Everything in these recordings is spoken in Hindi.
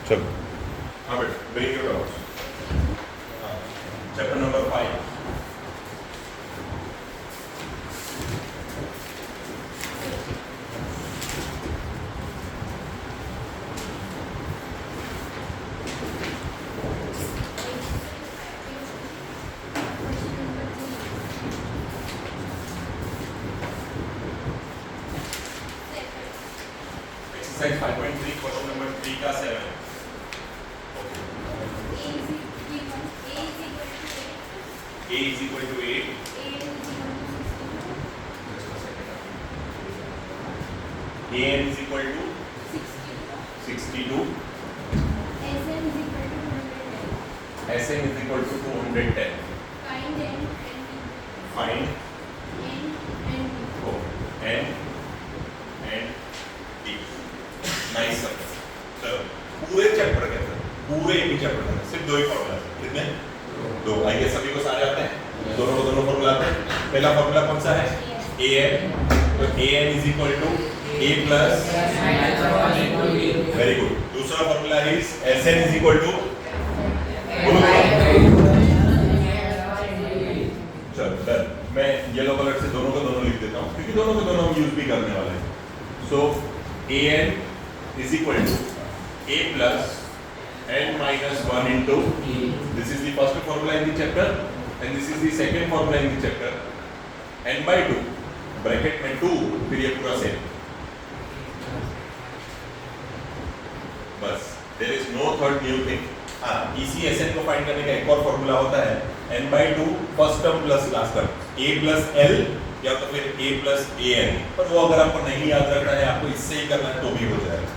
चलो हाँ बेटा break your doubts chapter number 5 exercise 5.3 question number 3 का 7 A is equal to 8 AN is equal to 62 SN is equal to 210 find N and D nice सब चलो पूरे चैप्टर के अंदर पूरे एक ही चैप्टर के अंदर सिर्फ दो ही फॉर्मूला है कितने दो आई गेस सभी को सारे आते हैं दोनों को दोनों फॉर्मूला आते हैं पहला फॉर्मूला कौन सा है AN तो AN is equal to A plus very good दूसरा formula is SN is equal to चलो डन मैं येलो कलर से दोनों को दोनों लिख देता हूं क्योंकि दोनों को दोनों हम यूज भी करने वाले हैं सो AN is equal to A plus N minus 1 into this is the first formula in the chapter and this is the second formula in the chapter n by 2 bracket में 2 फिर ये पूरा सेम बस there is no third new thing हाँ इसी SN को फाइंड करने का एक और फॉर्मूला होता है n by 2 first term plus last term A plus L या तो फिर A plus AN पर वो अगर आपको नहीं याद रखना है आपको इससे ही करना है तो भी हो जाएगा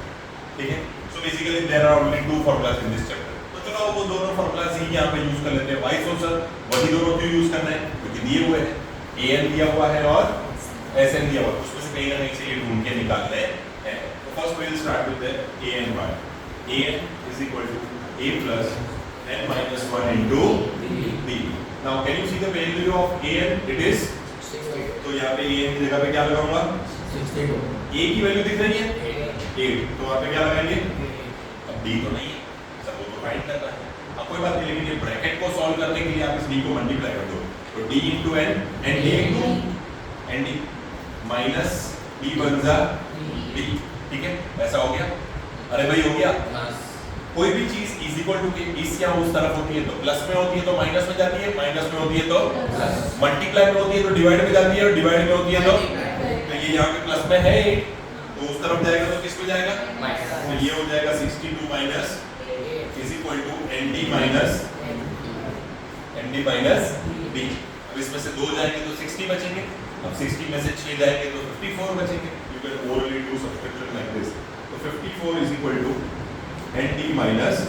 ठीक है so basically there are only two formulas in this chapter तो चलो वो दोनों फॉर्मूलाज ही यहां पे यूज कर लेते हैं व्हाई सो सर वही दोनों क्यों यूज करना है क्योंकि दिए हुए हैं AN दिया हुआ है और SN दिया हुआ है उसमें से कहीं ना कहीं से ये ढूंढ के निकालने हैं तो first we will start with the AN y AN is equal to A plus N minus 1 into B now can you see the value of AN it is तो यहाँ पे AN की जगह पे क्या लगाऊंगा 62 A की वैल्यू दिख रही है 8 तो वहाँ पे क्या लगाएंगे अब D तो नहीं है सब वो तो फाइंड करना है अब कोई बात नहीं लेकिन ये ब्रैकेट को सॉल्व करने के लिए आप इस D को मल्टीप्लाई कर दो तो D into N and D into ND minus D बन जा D ठीक है ऐसा हो गया अरे भाई हो गया कोई भी चीज इज इक्वल टू इस या उस तरफ होती है तो प्लस में होती है तो माइनस में जाती है माइनस में होती है तो मल्टीप्लाई में होती है तो डिवाइड में जाती है और डिवाइड में होती है तो ये यहाँ पे प्लस में है 8 तो उस तरफ जाएगा तो किस पे जाएगा तो ये हो जाएगा 62 minus is equal to ND minus D अब इसमें से 2 जाएंगे तो 60 बचेंगे अब 60 में से 6 जाएंगे तो 54 बचेंगे you can orally do subtraction like this तो 54 is equal to ND minus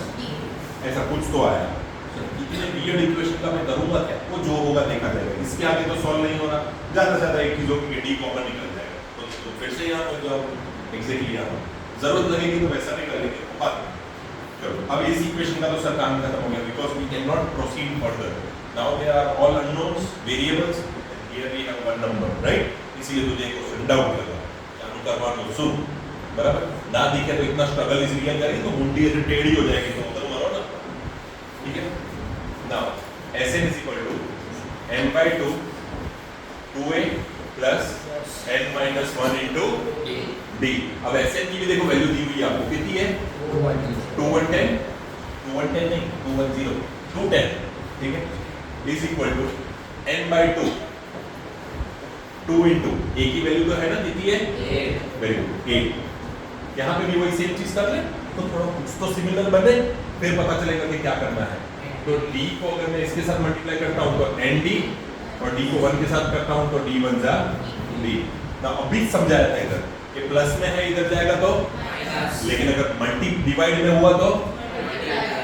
ऐसा कुछ तो आया इतने weird इक्वेशन का मैं करूंगा क्या वो जो होगा देखा जाएगा इसके आगे तो सॉल्व नहीं होना ज्यादा से ज्यादा एक चीज होगी कि D कॉमन निकल जाएगा तो फिर से यहाँ पर जो एग्जैक्टली यहाँ जरूरत लगेगी तो वैसा नहीं करेंगे बात चलो अब इस इक्वेशन का तो सर काम खत्म हो गया because we can not proceed further now there are all unknowns variables here we have one number right इसलिए तुझे क्वेश्चन डाउट लगा चालू करवा दो सुन बराबर ना दिखे तो इतना स्ट्रगल इसलिए करेंगे तो मुंडी ऐसे टेढ़ी हो जाएगी तो उधर मरो ना ठीक है now SN is equal to n by 2 2a plus n minus 1 into D अब SN की भी देखो वैल्यू दी हुई है आपको कितनी है 210 नहीं 210 210 ठीक है is equal to n by 2 2 into a की वैल्यू तो है ना कितनी है 8 वेरी गुड 8 यहाँ पे भी वही सेम चीज कर ले तो थोड़ा कुछ तो सिमिलर बने फिर पता चलेगा कि क्या करना है तो D को अगर मैं इसके साथ मल्टीप्लाई करता हूँ तो ND और D को 1 के साथ करता हूँ तो D बन जा D ना अभी समझाया था इधर कि प्लस में है इधर जाएगा तो लेकिन अगर मल्टी डिवाइड में हुआ तो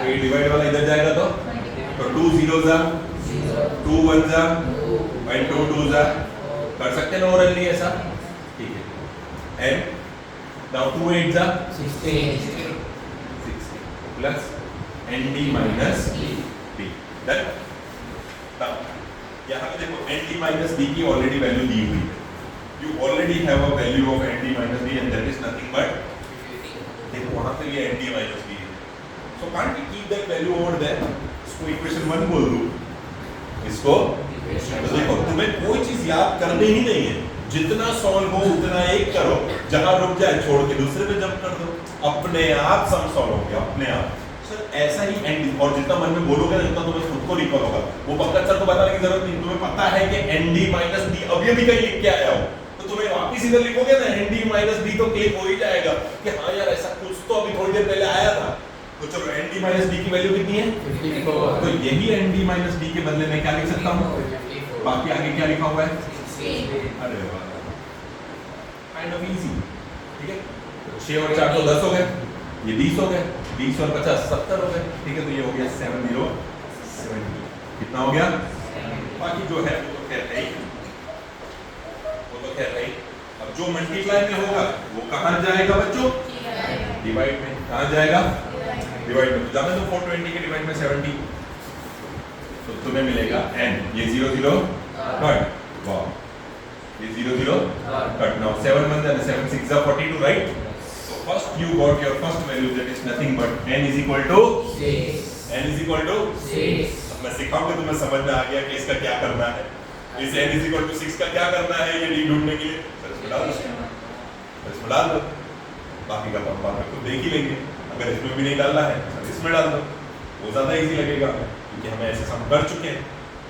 ये डिवाइड वाला इधर जाएगा तो 2 0 जा 2 1 जा और 2 2 जा कर सकते हैं ना ओरली ऐसा ठीक है एंड now 2 8 जा 16 plus ND minus D done now यहाँ पे देखो ND minus D की ऑलरेडी वैल्यू दी हुई है you already have a value of ND minus D and that is nothing but देखो वहाँ पे ये ND minus D है So can't we keep that value over there? इसको इक्वेशन 1 बोल दूं, इसको तो देखो तुम्हें कोई चीज याद करनी ही नहीं है, जितना सॉल्व हो उतना एक करो, जहां रुक जाए छोड़ के दूसरे पे जंप कर दो, अपने आप सम सॉल्व हो गया अपने आप। सर ऐसा ही एंड, और जितना मन में बोलोगे ना उतना तुम्हें खुद को रिकॉल होगा। वो पक्का सर को बताने की जरूरत नहीं, तुम्हें पता है कि nd माइनस डी अभी भी कहीं लिख के आया हो, तो तुम्हें वापस इधर लिखोगे ना nd माइनस डी तो क्लिक हो ही जाएगा कि हाँ यार ऐसा कुछ तो अभी थोड़ी देर पहले आया था। तो चलो nd माइनस डी की वैल्यू कितनी है 54, तो यही nd माइनस डी के बदले में क्या लिख सकता हूँ, बाकी आगे क्या लिखा हुआ है, अरे वाह काइंड ऑफ इजी। ठीक है, 6 और 4 तो 10 हो गए, ये 20 हो गए, 20 और 50 70 हो गए। ठीक है, तो ये हो गया 7070, कितना हो गया, बाकी जो है वो तो खैर है ही, वो तो खैर है ही। अब जो मल्टीप्लाई में होगा वो कहाँ जाएगा बच्चों, डिवाइड में, कहाँ जाएगा डिवाइड में। जाने दो 420 के डिवाइड में 70, तो तुम्हें मिलेगा n, ये 0 0 कट, वाह ये 0 0 cut. Now 7 1 and 7 6 are 42, right? So first you got your first value, that is nothing but n is equal to 6, n is equal to 6। अब मैं सिखाऊंगा तुम्हें समझ में आ गया कि इसका क्या करना है, इस n is equal to 6 का क्या करना है ये d ढूंढने के लिए। सर इसमें डाल दो, इसमें डाल दो, बाकी का तो बाद में खुद देख ही लेंगे। अगर इसमें भी नहीं डालना है सर इसमें डाल दो, वो ज्यादा इजी लगेगा क्योंकि हमें ऐसे सम कर चुके हैं।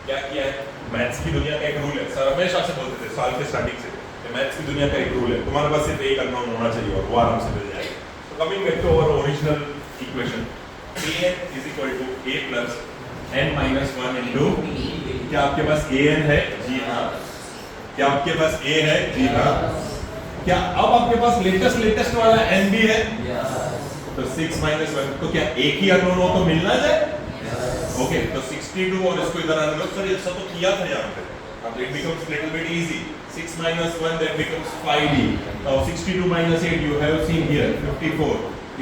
क्या किया है, मैथ्स की दुनिया का एक रूल है, सर हमेशा से बोलते थे साल के स्टार्टिंग से, मैथ्स की दुनिया का एक रूल है, तुम्हारे पास सिर्फ एक अननोन होना चाहिए और वो आराम से मिल जाएगा। तो coming back to our original equation, an is equal to a plus n minus 1 into, क्या आपके पास an है, जी हाँ, क्या आपके पास a है, जी हाँ, क्या अब आपके पास लेटेस्ट वाला n भी है, तो 6 minus 1, तो क्या एक ही अननोन हो तो मिलना जाए, ओके तो 62 और इसको इधर आने दो। सर ये सब तो किया था यहाँ पे, अब it becomes little bit easy, 6 minus 1 that becomes 5d, now 62 minus 8 you have seen here 54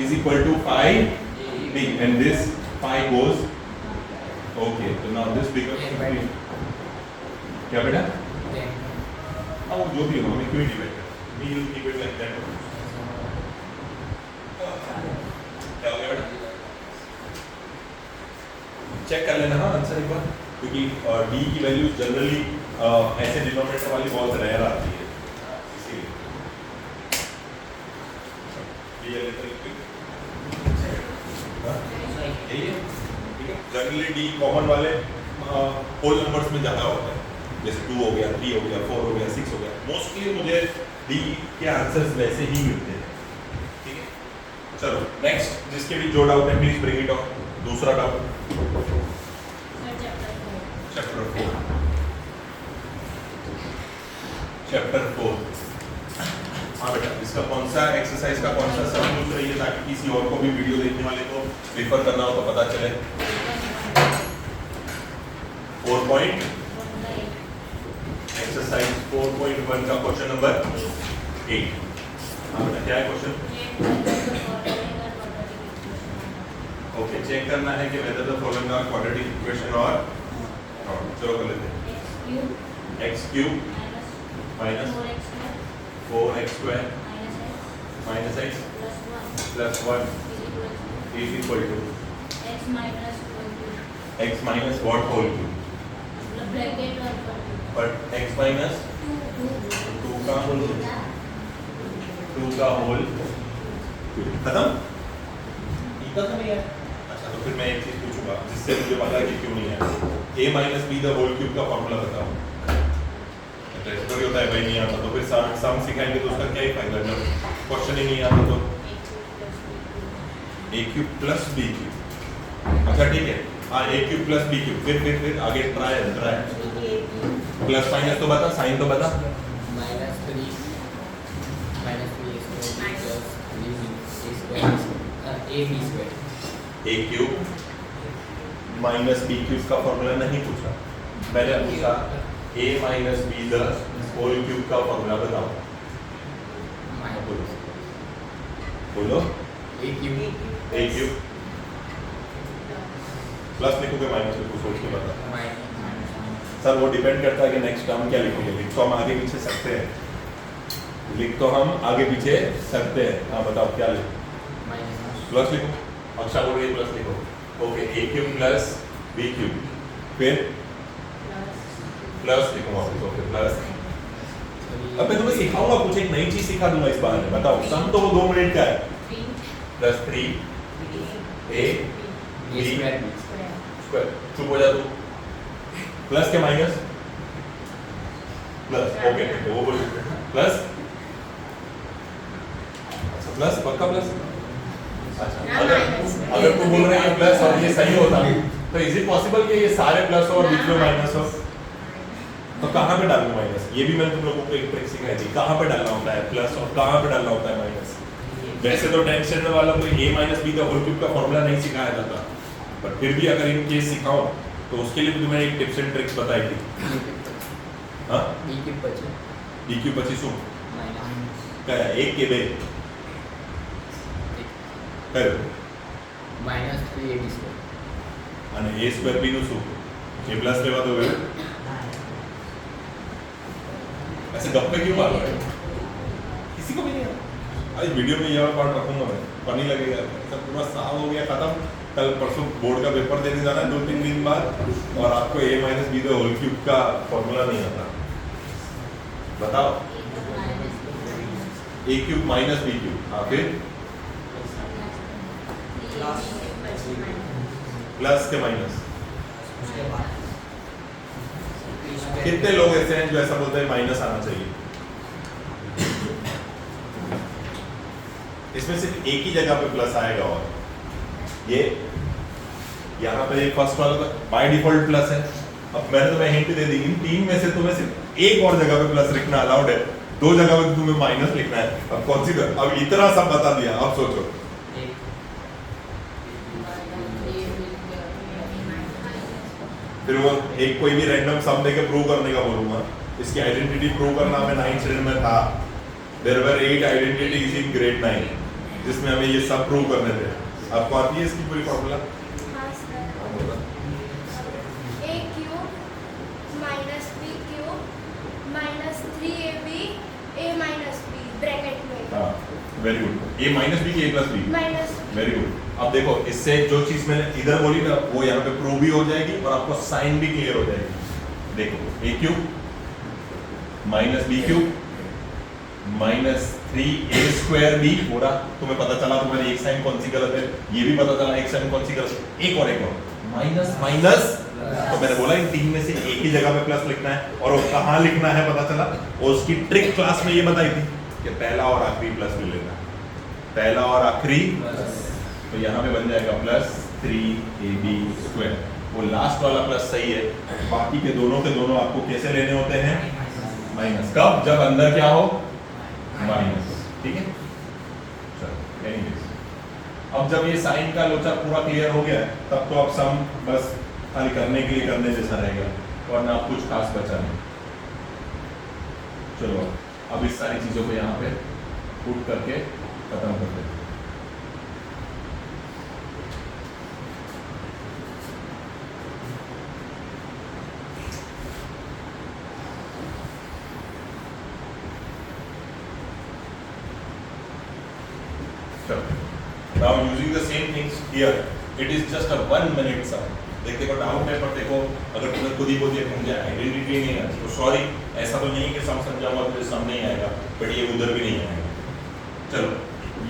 is equal to 5d, and this 5 goes, okay so now this becomes 50, क्या बेटा, हाँ वो जो भी हो हमें क्यों डिवाइड करना, we will keep it like that, क्या हो गया बेटा, चेक कर लेना हाँ आंसर एक बार, क्योंकि d की वैल्यू जनरली ऐसे डिनोमिनेटर वाली बहुत रेयर आती है, इसीलिए ये ठीक है। जनरली d कॉमन वाले होल नंबर्स में ज्यादा होता है, जैसे 2 हो गया, 3 हो गया, 4 हो गया, 6 हो गया, मोस्टली मुझे d के आंसर्स वैसे ही मिलते हैं। ठीक है, चलो नेक्स्ट, जिसके भी जो डाउट है प्लीज ब्रिंग इट ऑन। दूसरा डाउट चैप्टर 4, हाँ बेटा इसका कौन सा एक्सरसाइज का कौन सा सम पूछ रही है, ताकि किसी और को भी वीडियो देखने वाले को रेफर करना हो तो पता चले। 4 पॉइंट एक्सरसाइज 4.1 का क्वेश्चन नंबर 8, हाँ बेटा क्या है क्वेश्चन, ओके चेक करना है कि whether the following are quadratic equation और नॉट। चलो कर लेते हैं, x cube minus 4x square minus x plus 1 is equal to x minus what whole cube, but x minus 2 का होल क्यूब खत्म, इतना तो नहीं है। अच्छा तो फिर मैं एक चीज पूछूंगा जिससे मुझे पता है कि क्यों नहीं है, a minus B the whole cube का फॉर्मूला बताओ। तो होता है भाई नहीं आता तो फिर सम सिखाएंगे तो उसका क्या ही फायदा जब क्वेश्चन ही नहीं आता तो a cube plus b cube, अच्छा ठीक है हाँ a cube plus b cube, फिर आगे ट्राई प्लस माइनस तो बता, साइन तो बता, minus 3 a b square, a cube minus b cube का फॉर्मूला नहीं पूछा, मैंने पूछा a minus B the whole cube का फॉर्मूला बताओ। बोलो a क्यूब प्लस लिखोगे माइनस लिखो, सोच के बता। सर वो डिपेंड करता है कि नेक्स्ट टर्म क्या लिखोगे, लिख तो हम आगे पीछे सकते हैं, लिख तो हम आगे पीछे सकते हैं, हाँ बताओ क्या लिखो, प्लस लिखो अक्षा बोल रही है प्लस लिखो, ओके ए क्यूब प्लस बी क्यूब, फिर प्लस लिखो वापस, ओके प्लस। अब मैं तुम्हें सिखाऊंगा कुछ, एक नई चीज सिखा दूंगा इस बारे में, बताओ सम तो वो 2 मिनट का है, प्लस 3 ए बी स्क्वायर, चुप हो जा तू, प्लस के माइनस प्लस, ओके वो बोल प्लस, प्लस पक्का प्लस। अच्छा अगर तू बोल रहे हैं प्लस और ये सही होता तो इज इट पॉसिबल कि ये सारे प्लस हो और बीच में माइनस हो? तो कहाँ पे डालना माइनस? ये भी मैंने तुम लोगों को एक ट्रिक सिखाई थी, कहाँ पे डालना होता है प्लस और कहाँ पे डालना होता है माइनस। वैसे तो 10th स्टैंडर्ड वाला कोई a माइनस बी का होल क्यूब का फॉर्मूला नहीं सिखाया जाता, पर फिर भी अगर इन केस सिखाओ तो उसके लिए भी तुम्हें एक टिप्स एंड ट्रिक्स बताई थी। हाँ बी क्यूब बचे b क्यूब 25 माइनस क्या है 1 के बे कर माइनस 3ab स्क्वायर અને a સ્ક્વેર b નું શું a પ્લસ લેવા દો હવે ऐसे गप्पे क्यों मार रहे हो? किसी को भी नहीं आता। आज वीडियो में ये वाला पार्ट रखूंगा मैं, फनी लगेगा, सब पूरा साफ हो गया खत्म। कल परसों बोर्ड का पेपर देने जाना है 2-3 दिन बाद और आपको a माइनस बी का होल क्यूब का फॉर्मूला नहीं आता, बताओ a cube minus B cube, हाँ फिर प्लस के माइनस। कितने लोग ऐसे हैं जो ऐसा बोलते हैं माइनस आना चाहिए? इसमें सिर्फ एक ही जगह पे प्लस आएगा और ये यहाँ पे फर्स्ट वाला बाय डिफॉल्ट प्लस है। अब मैंने तुम्हें हिंट दे दी, इन 3 में से तुम्हें सिर्फ एक और जगह पे प्लस लिखना अलाउड है, 2 जगह पे तुम्हें माइनस लिखना है। अब कौन सी? अब इतना सब बता दिया, अब सोचो। फिर वो एक कोई भी रैंडम सम देके प्रूव करने का बोलूंगा, इसकी आइडेंटिटी प्रूव करना हमें 9th स्टैंडर्ड में था। There were 8 identities in grade 9 जिसमें हमें ये सब प्रूव करने थे। आपको आती है इसकी पूरी फॉर्मूला? हाँ sir, a cube minus b cube minus 3ab a minus b bracket में। हाँ very good, a minus B की a plus B, minus very good. अब देखो इससे जो चीज मैंने इधर बोली ना वो यहाँ पे प्रूव भी हो जाएगी और आपको साइन भी क्लियर हो जाएगी। देखो a cube minus B cube minus 3a square B, पूरा तुम्हें पता चला, तुम्हारी एक साइन कौन सी गलत है, ये भी पता चला एक साइन कौन सी गलत है, एक और माइनस माइनस। तो मैंने बोला इन 3 में से एक ही जगह पे प्लस लिखना है और वो कहाँ लिखना है पता चला, और उसकी ट्रिक क्लास में ये बताई थी कि पहला और आखिरी प्लस ले लेना, पहला और आखिरी। तो यहाँ पे बन जाएगा प्लस 3ab स्क्वायर, वो लास्ट वाला प्लस सही है, बाकी के दोनों आपको कैसे लेने होते हैं? माइनस। कब? जब अंदर क्या हो? माइनस, ठीक है। चलो एनीवेज, अब जब ये साइन का लोचा पूरा क्लियर हो गया है तब तो अब सम बस खाली करने के लिए करने जैसा रहेगा, वरना आप कुछ खास बचा नहीं। चलो अब इस सारी चीजों को यहाँ पे पुट करके खत्म कर देते हैं। Now using the same things here, it is just a 1 minute sum. देखो डाउट है, पर देखो अगर तुम्हें खुद ही मुझे आइडेंटिटी नहीं आती तो सॉरी, ऐसा तो नहीं है कि सम समझाऊंगा तो सम नहीं आएगा, बट ये उधर भी नहीं आएगा। चलो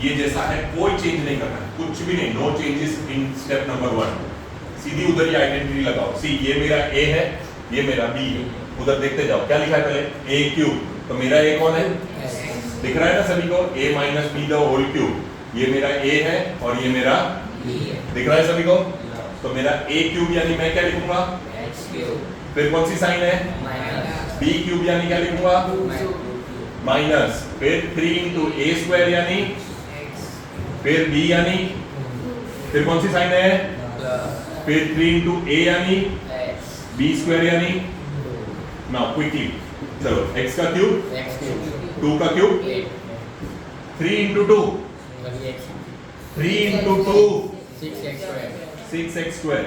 ये जैसा है कोई चेंज नहीं करना, कुछ भी नहीं, no changes in step number 1। सीधी उधर ही आइडेंटिटी लगाओ। सी ये मेरा a है, ये मेरा b है, उधर देखते जाओ क्या लिखा है पहले, a क्यूब, तो मेरा a कौन है? दिख रहा है ना सभी को, a minus B the whole cube, ये मेरा a है और ये मेरा b है, दिख रहा है सभी को? तो मेरा a क्यूब यानी मैं क्या लिखूंगा? x क्यूब, फिर कौन सी साइन है? माइनस b क्यूब यानी क्या लिखूंगा? माइनस, फिर 3 into a स्क्वायर यानी x, फिर b यानी, फिर कौन सी साइन है? प्लस फिर 3 into a यानी x, b स्क्वायर यानी। नाउ क्विकली चलो, x का क्यूब, x क्यूब, 2 का cube, 8, 3 into 2, 3 into 2, 6x square, 6x square,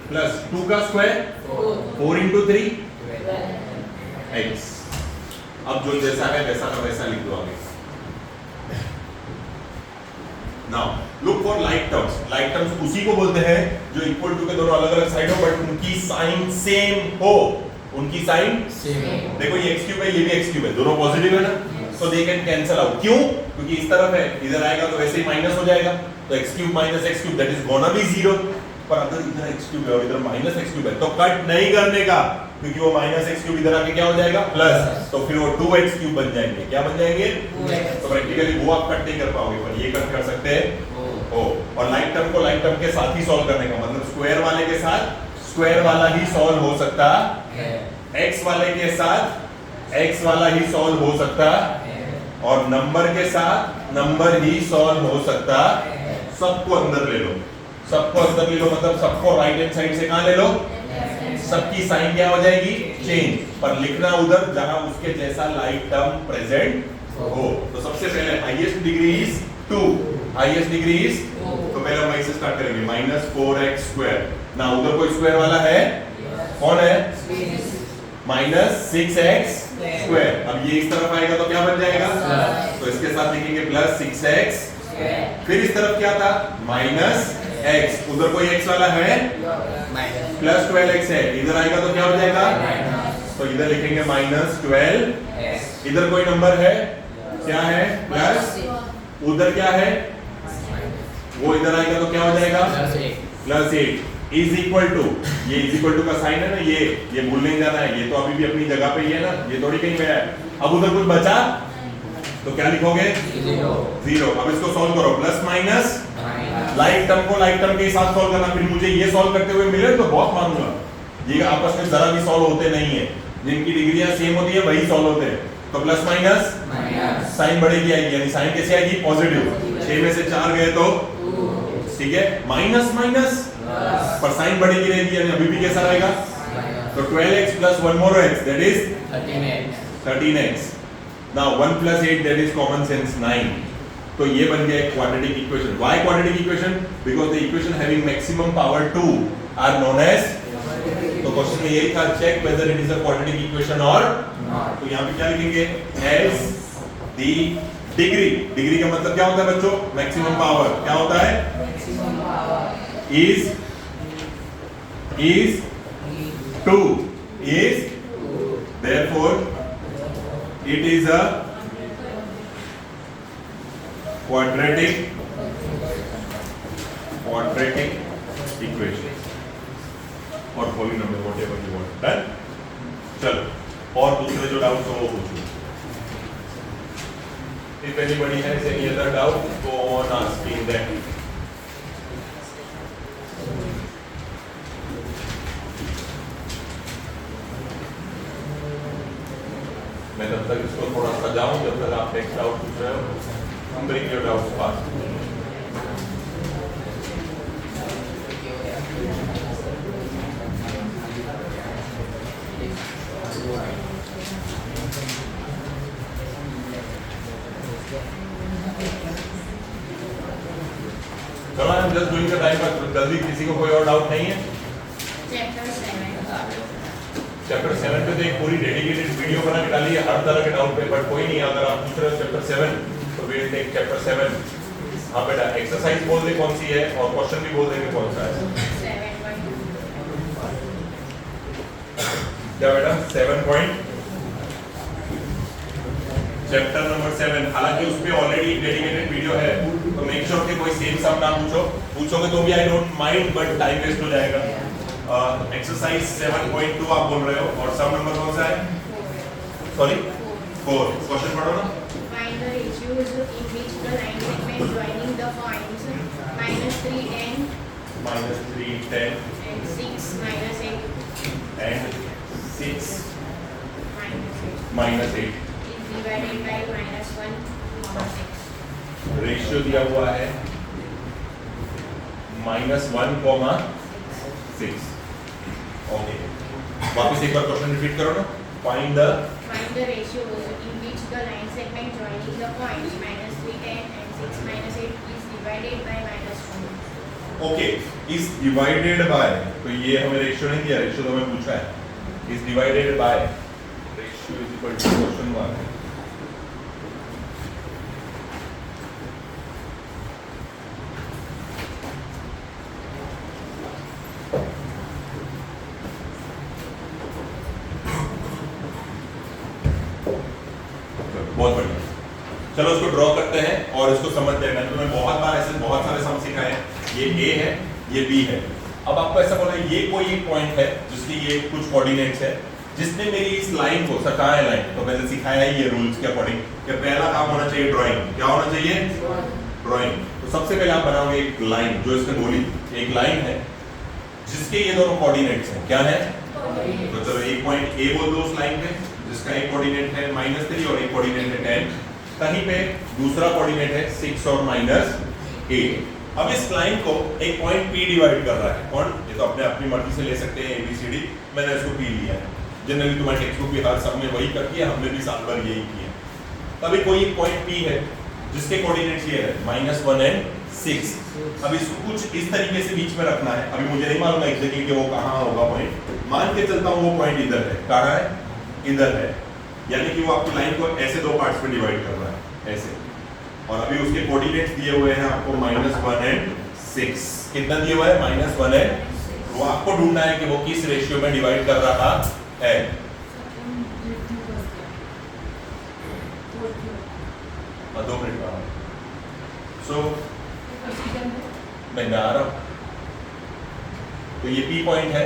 plus 2 का स्क्वायर, 4, 4 into 3, 12, x। अब जो जैसा है वैसा का वैसा लिख दो आगे। Now look for like terms. Like terms उसी को बोलते हैं जो इक्वल टू के दोनों अलग अलग साइड हो बट उनकी साइन सेम हो. उनकी साइन Same. देखो ये x क्यूब है, ये भी x क्यूब है, दोनों पॉजिटिव है ना, so they can cancel out. क्यों? क्योंकि इस तरफ है, इधर आएगा तो वैसे ही माइनस हो जाएगा, तो x cube minus x cube that is gonna be 0. पर अगर इधर x क्यूब है और इधर माइनस x क्यूब है तो कट नहीं करने का, क्योंकि वो माइनस x क्यूब इधर आके क्या हो जाएगा प्लस, तो फिर वो 2x क्यूब बन जाएंगे. क्या बन जाएंगे? 2x. तो प्रैक्टिकली वो आप कट नहीं कर पाओगे, पर ये कट कर सकते हैं हो. और लाइक टर्म को लाइक टर्म के साथ ही सॉल्व करने का मतलब स्क्वायर वाले के साथ स्क्वायर वाला ही सॉल्व हो सकता है, x वाले के साथ x वाला ही सॉल्व हो सकता है, और नंबर के साथ नंबर ही सॉल्व हो सकता है. सबको अंदर ले लो, सबको अंदर ले लो मतलब सबको राइट हैंड साइड से कहां ले लो, सबकी साइन क्या हो जाएगी चेंज, पर लिखना उधर जहां उसके जैसा लाइक टर्म प्रेजेंट हो. तो सबसे पहले highest degree is 2, highest degree is, तो पहले हम इससे स्टार्ट करेंगे -4x स्क्वायर. ना उधर कोई स्क्वायर वाला है, कौन है, -6x स्क्वायर. अब ये इस तरफ आएगा तो क्या बन जाएगा, तो इसके साथ लिखेंगे +6x. फिर इस तरफ क्या था, -x, उधर कोई x वाला है, Minus. +12x है, इधर आएगा तो क्या हो जाएगा, तो इधर लिखेंगे -12. Yes. इधर कोई नंबर है, क्या है, प्लस, उधर क्या है, वो इधर आएगा तो क्या हो जाएगा, Plus 8. +8 इज इक्वल टू, ये इज इक्वल टू का साइन है ना, ये भूल नहीं जाना है, ये तो अभी भी अपनी जगह पे ही है ना, ये थोड़ी कहीं गया है. अब उधर कुछ बचा तो क्या लिखोगे, 0. अब इसको सॉल्व करो, plus minus, Minus. Like term को लाइक टर्म के साथ सॉल्व करना. फिर मुझे ये सॉल्व करते हुए मिले तो बहुत मानूंगा. ये आपस में जरा भी सॉल्व होते नहीं है, जिनकी डिग्रियां सेम होती है वही सॉल्व होते हैं. तो प्लस माइनस, Minus. साइन बढ़ेगी आएगी, यानी साइन कैसे आएगी, पॉजिटिव. 6 में से 4 गए तो ठीक है, माइनस माइनस पर साइन बढ़ेगी रहेगी, यानी अभी भी कैसा रहेगा, तो 12x plus 1 more x that is 13x. 13x. Now 1 plus 8 that is common sense 9. तो ये बन गया एक quadratic equation. Why quadratic equation? Because the equation having maximum power 2 are known as, तो क्वेश्चन में यही था, check whether it is a quadratic equation or Not. तो यहाँ पे क्या लिखेंगे, as the degree. डिग्री का मतलब क्या होता है बच्चों, मैक्सिमम पावर. क्या होता है, Maximum power. is 2 is, therefore it is a quadratic equation or polynomial, whatever you want. Done? चलो, और दूसरे जो डाउट हो वो पूछो. If anybody has any other doubt, go on asking them. मैं तब तक इसको थोड़ा सजाऊं जब तक आप नेक्स्ट डाउट पूछ रहे हो. Bring your doubts fast. चलो, I am just doing the time pass. जल्दी, किसी को कोई और डाउट नहीं है? चैप्टर 7 पे तो एक पूरी डेडिकेटेड वीडियो बना के डाली है हर तरह के डाउट पे, बट कोई नहीं, अगर आप पूछ रहे हो चैप्टर 7 तो वी विल टेक चैप्टर 7. हाँ बेटा, एक्सरसाइज बोल दे कौन सी है और क्वेश्चन भी बोल देंगे कौन सा है. क्या बेटा, 7 पॉइंट, चैप्टर नंबर 7. हालांकि उस पे ऑलरेडी डेडिकेटेड वीडियो है, तो मेक श्योर कि कोई सेम सम ना पूछोगे तो भी I don't mind, but time waste हो जाएगा. एक्सरसाइज 7.2 आप बोल रहे हो, और सम नंबर कौन सा है, सॉरी 4. क्वेश्चन पढ़ो ना. Find the ratios in which the line segment joining the points -3 and -3, 10 and 6 -8 and 6 -8 -8. is divided by -1, 6. Ratio दिया हुआ है -1, 6. ओके, वापस एक बार क्वेश्चन रिपीट करो ना. Find the Find the ratios in which the line segment joining the points -3, 10 and 6 -8 is divided by -1. Okay, is divided bye, तो ये हमें रेशियो नहीं दिया, रेशियो तो हमें पूछा है. Is divided by, ratio is equal to question mark. बहुत बढ़िया। चलो इसको ड्रॉ करते हैं और इसको समझते हैं। मैंने तुम्हें बहुत बार ऐसे बहुत सारे सम सिखाए हैं। ये ए है, ये बी है। अब आपको ऐसा बोला ये कोई एक पॉइंट है जिसकी ये कुछ कोऑर्डिनेट्स है, जिसने मेरी इस लाइन को सटाया है लाइन, तो मैंने सिखाया है ये रूल्स के अकॉर्डिंग कि पहला काम होना चाहिए ड्राइंग। क्या होना चाहिए? ड्राइंग। तो सबसे पहले आप बनाओगे एक लाइन, जो इसने बोली एक लाइन है जिसके ये दोनों कोऑर्डिनेट्स हैं। क्या है? तो चलो एक पॉइंट ए बोल दो उस लाइन पे, जिसका एक कोऑर्डिनेट है -3 और एक कोऑर्डिनेट है 10। कहीं पे दूसरा कोऑर्डिनेट है 6 और -8। अब इस लाइन को एक पॉइंट P डिवाइड कर रहा है। कौन? ये तो अपने अपनी मर्जी से ले सकते हैं ABCD, मैंने इसको P लिया है। जनरली तुम्हारे टेक्स्ट बुक भी हर सब में वही करती है, हमने भी साल भर यही किया। तभी कोई एक पॉइंट P है जिसके कोऑर्डिनेट्स ये है -1 और 6। अब इसको कुछ इस तरीके से बीच में रखना है। अभी मुझे नहीं मालूम एग्जैक्टली कि वो कहाँ होगा पॉइंट, मान के चलता हूँ वो पॉइंट इधर है। कहाँ है? इधर है। यानी कि वो आपकी लाइन को ऐसे दो पार्ट्स में डिवाइड कर रहा है, ऐसे। और अभी उसके कोऑर्डिनेट्स दिए हुए हैं आपको -1 और 6। कितना दिए हुआ है? -1 और 6। वो आपको ढूंढना है कि वो किस रेशियो में डिवाइड कर रहा है। और 2 मिनट बाद मैं आ रहा हूं। तो ये P पॉइंट है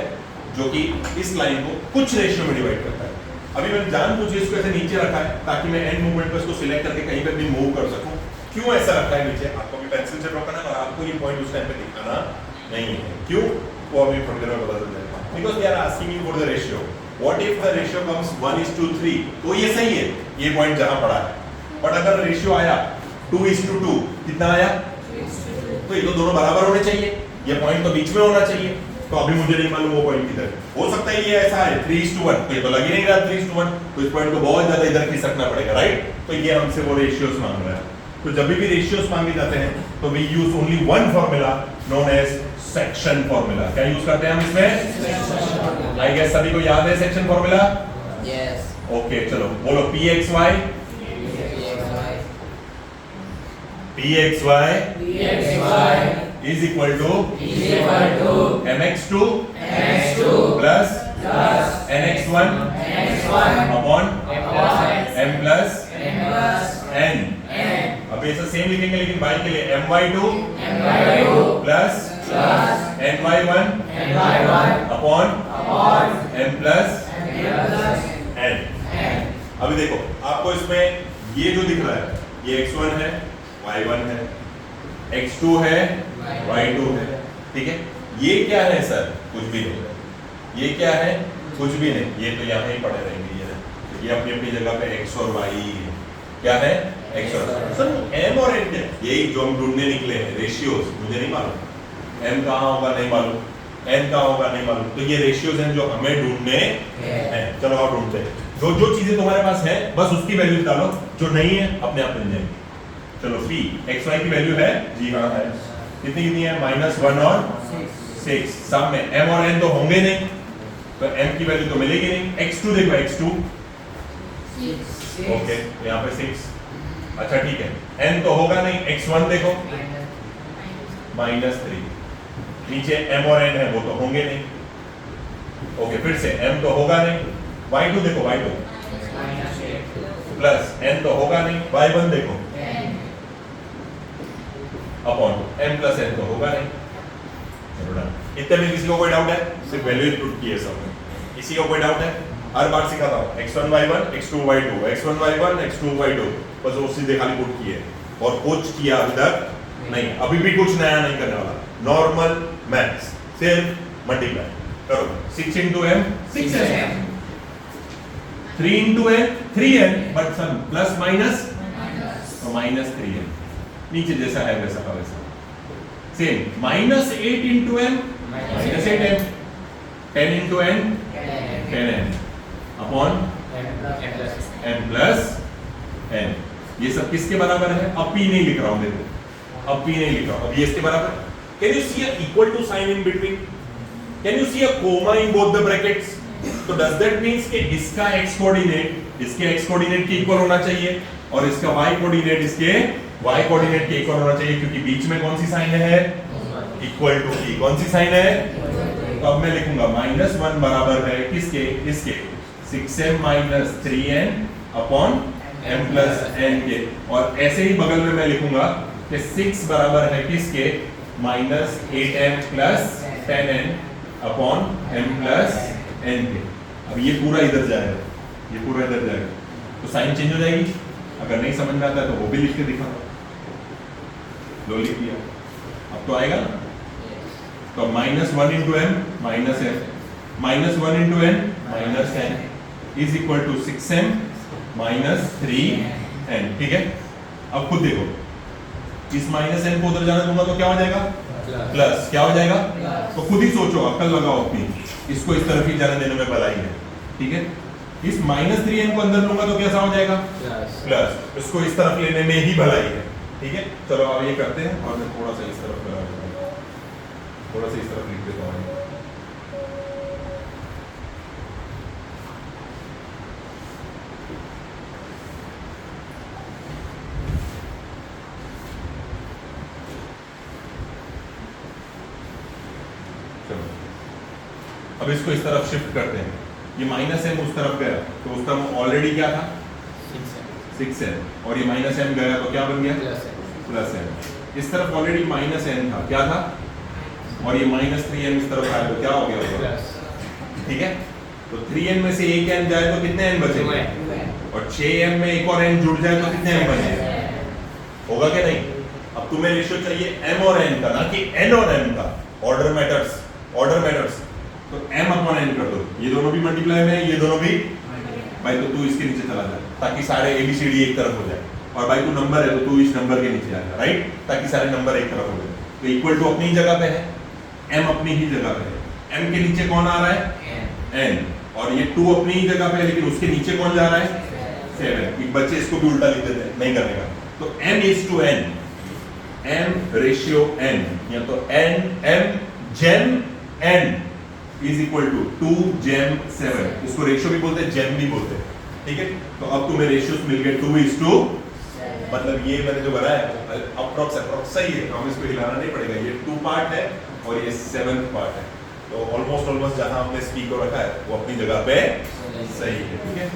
जो कि इस लाइन को कुछ रेशियो में डिवाइड करता है। अभी मैंने जानबूझ इसको ऐसे नीचे रखा है ताकि मैं एंड मूवमेंट पर इसको सिलेक्ट करके कहीं पे भी मूव कर सकूं। क्यों ऐसा रखा है नीचे? आपको भी पेंसिल से ड्रॉ करना है और आपको ये पॉइंट उस टाइम पे दिखाना नहीं है। क्यों? वो अभी थोड़ी देर में पता चल जाएगा। Because they are asking you for the ratio. What if the ratio comes 1:3? तो ये सही है, ये पॉइंट जहां पड़ा है। बट अगर रेशियो आया 2:2, कितना आया? तो ये तो दोनों बराबर होने चाहिए, ये पॉइंट तो बीच में होना चाहिए। तो अभी मुझे नहीं मालूम वो पॉइंट किधर है। हो सकता है ये ऐसा है 3:1, तो ये तो लग ही नहीं रहा 3:1, तो इस पॉइंट को बहुत ज्यादा इधर खिसकना पड़ेगा, राइट? तो ये हमसे वो रेशियोस मांग रहा है। तो जब भी रेशियोस मांगे जाते हैं तो we use only one formula known as section formula. क्या यूज करते हैं हम इसमें? आई गेस सभी को याद है सेक्शन फॉर्मूला? Yes. ओके, चलो बोलो pxy is equal to mx2 plus nx1 upon m plus n। अब ऐसा सेम लिखेंगे लेकिन y के लिए my2 plus ny1 upon m plus n। अभी देखो आपको इसमें ये जो दिख रहा है ये x1 है, y1 है, x2 है, y2 है, ठीक है? ये क्या है सर? कुछ भी नहीं। ये क्या है? कुछ भी नहीं। ये तो यहाँ ही पड़े रहेंगे। ये अपनी अपनी जगह पे x और y है। क्या है? x और y। सर m और n क्या? यही जो हम ढूंढने निकले हैं, रेशियोज। मुझे नहीं मालूम m कहाँ होगा, नहीं मालूम, n कहाँ होगा, नहीं मालूम। तो ये रेशियोज हैं जो हमें ढूंढने हैं। चलो आप ढूंढते हैं। जो चीजें तुम्हारे पास है बस उसकी वैल्यू डालो, जो नहीं है अपने आप मिल जाएंगी। चलो p xy की वैल्यू है, जी हाँ है। कितनी है? -1 और 6। सब में m और n तो होंगे नहीं, तो m की वैल्यू तो मिलेगी नहीं। x2 देखो, x2 ओके, यहाँ पे 6। अच्छा ठीक है, n तो होगा नहीं। x1 देखो -3। नीचे m और n है, वो तो होंगे नहीं। ओके, फिर से m तो होगा नहीं। y2 देखो, y2 प्लस n तो होगा नहीं। y1 देखो अपॉन m प्लस n तो होगा नहीं। चलो डन। इतने में किसी को कोई डाउट है? सिर्फ वैल्यू पुट की है सब में। किसी को कोई डाउट है? हर बार सिखाता हूँ x1 y1 x2 y2 x1 y1 x2 y2, बस वो सीधे खाली पुट किए और कुछ किया अभी तक नहीं। अभी भी कुछ नया नहीं करने वाला। नॉर्मल मैथ्स, सिर्फ मल्टीप्लाई करो। 6 into m 6m, 3 into n 3n, but sum plus minus तो -3n। नीचे जैसा है वैसा का वैसा। Same -8 into m -8m, 10 into n 10n upon m plus n। ये सब किसके बराबर है? अब p नहीं लिख रहा हूं, देखो अब p नहीं लिख रहा हूं, अब ये इसके बराबर। Can you see a equal to sign in between? Can you see a comma in both the brackets? तो डज दैट मींस कि इसका x कोऑर्डिनेट इसके x कोऑर्डिनेट के इक्वल होना चाहिए और इसका y कोऑर्डिनेट इसके y कोऑर्डिनेट के इक्वल होना चाहिए, क्योंकि बीच में कौन सी साइन है? इक्वल टू की। कौन सी साइन है? तो अब मैं लिखूंगा -1 बराबर है किसके? इसके 6m - 3n upon m plus n के, और ऐसे ही बगल में मैं लिखूंगा कि 6 बराबर है किसके, minus 8m plus 10n upon m plus n के। अब ये पूरा इधर जाएगा, ये पूरा इधर जाएगा, तो साइन चेंज हो जाएगी। अगर नहीं समझ में आता है तो वो भी लिख के दिखा लो, लिख दिया, अब तो आएगा ना। तो minus 1 into M minus M, minus 1 into N minus N is equal to 6m minus 3n, ठीक है। अब खुद देखो, इस माइनस एन को उधर जाने दूंगा तो क्या हो जाएगा, प्लस, क्या हो जाएगा, तो खुद ही सोचो, अक्ल लगाओ अपनी, इसको इस तरफ ही जाने देने में भलाई है, ठीक है। इस माइनस 3n को अंदर लूंगा तो कैसा हो जाएगा, प्लस, इसको इस तरफ लेने में ही भलाई है, ठीक है। चलो अब ये करते हैं, और मैं थोड़ा सा इस तरफ लगा देता हूं, थोड़ा सा इस तरफ लिख देता हूं। अब इसको इस तरफ शिफ्ट करते हैं, ये माइनस एम उस तरफ गया तो उस तरफ ऑलरेडी क्या था, 6m, और ये माइनस एम गया तो क्या बन गया, प्लस एम। इस तरफ ऑलरेडी माइनस एन था, क्या था, और ये माइनस 3n इस तरफ आया तो क्या हो गया, ठीक है। तो 3n में से एक n जाए तो कितने n बचेंगे, और 6m में एक और n जुड़ जाए तो कितने m बचेंगे, होगा क्या नहीं। अब तुम्हें रेशियो चाहिए m और n का, ना कि n और m का। Order matters, order matters. तो m अपॉन n कर दो, ये दोनों भी मल्टीप्लाई में है, ये दोनों भी भाई, तो तू इसके नीचे चला जा ताकि सारे ABCD एक तरफ हो जाए, और भाई तू नंबर है तो तू इस नंबर के नीचे आ जा, राइट, ताकि सारे नंबर एक तरफ हो जाए। तो इक्वल टू अपनी ही जगह पे है, m अपनी ही जगह पे है, m के नीचे कौन आ रहा है, n, और ये 2 अपनी ही जगह पे है, लेकिन उसके नीचे कौन जा रहा है, 7। एक बच्चे इसको भी उल्टा लिख देते हैं, नहीं करने का। तो m is to n, m ratio n, या तो n m जेम n इज इक्वल टू 2 जेम 7, इसको रेशियो भी बोलते हैं, जेम भी बोलते हैं, ठीक है। तो अब तुम्हें रेशियोस मिल गए 2 इज टू, मतलब ये मैंने जो बनाया अप्रॉक्स सही है, हम इसको हिलाना नहीं पड़ेगा, ये 2 पार्ट है और ये 7th पार्ट है, तो ऑलमोस्ट जहां हमने स्पी को रखा है वो अपनी जगह पे सही है, ठीक है।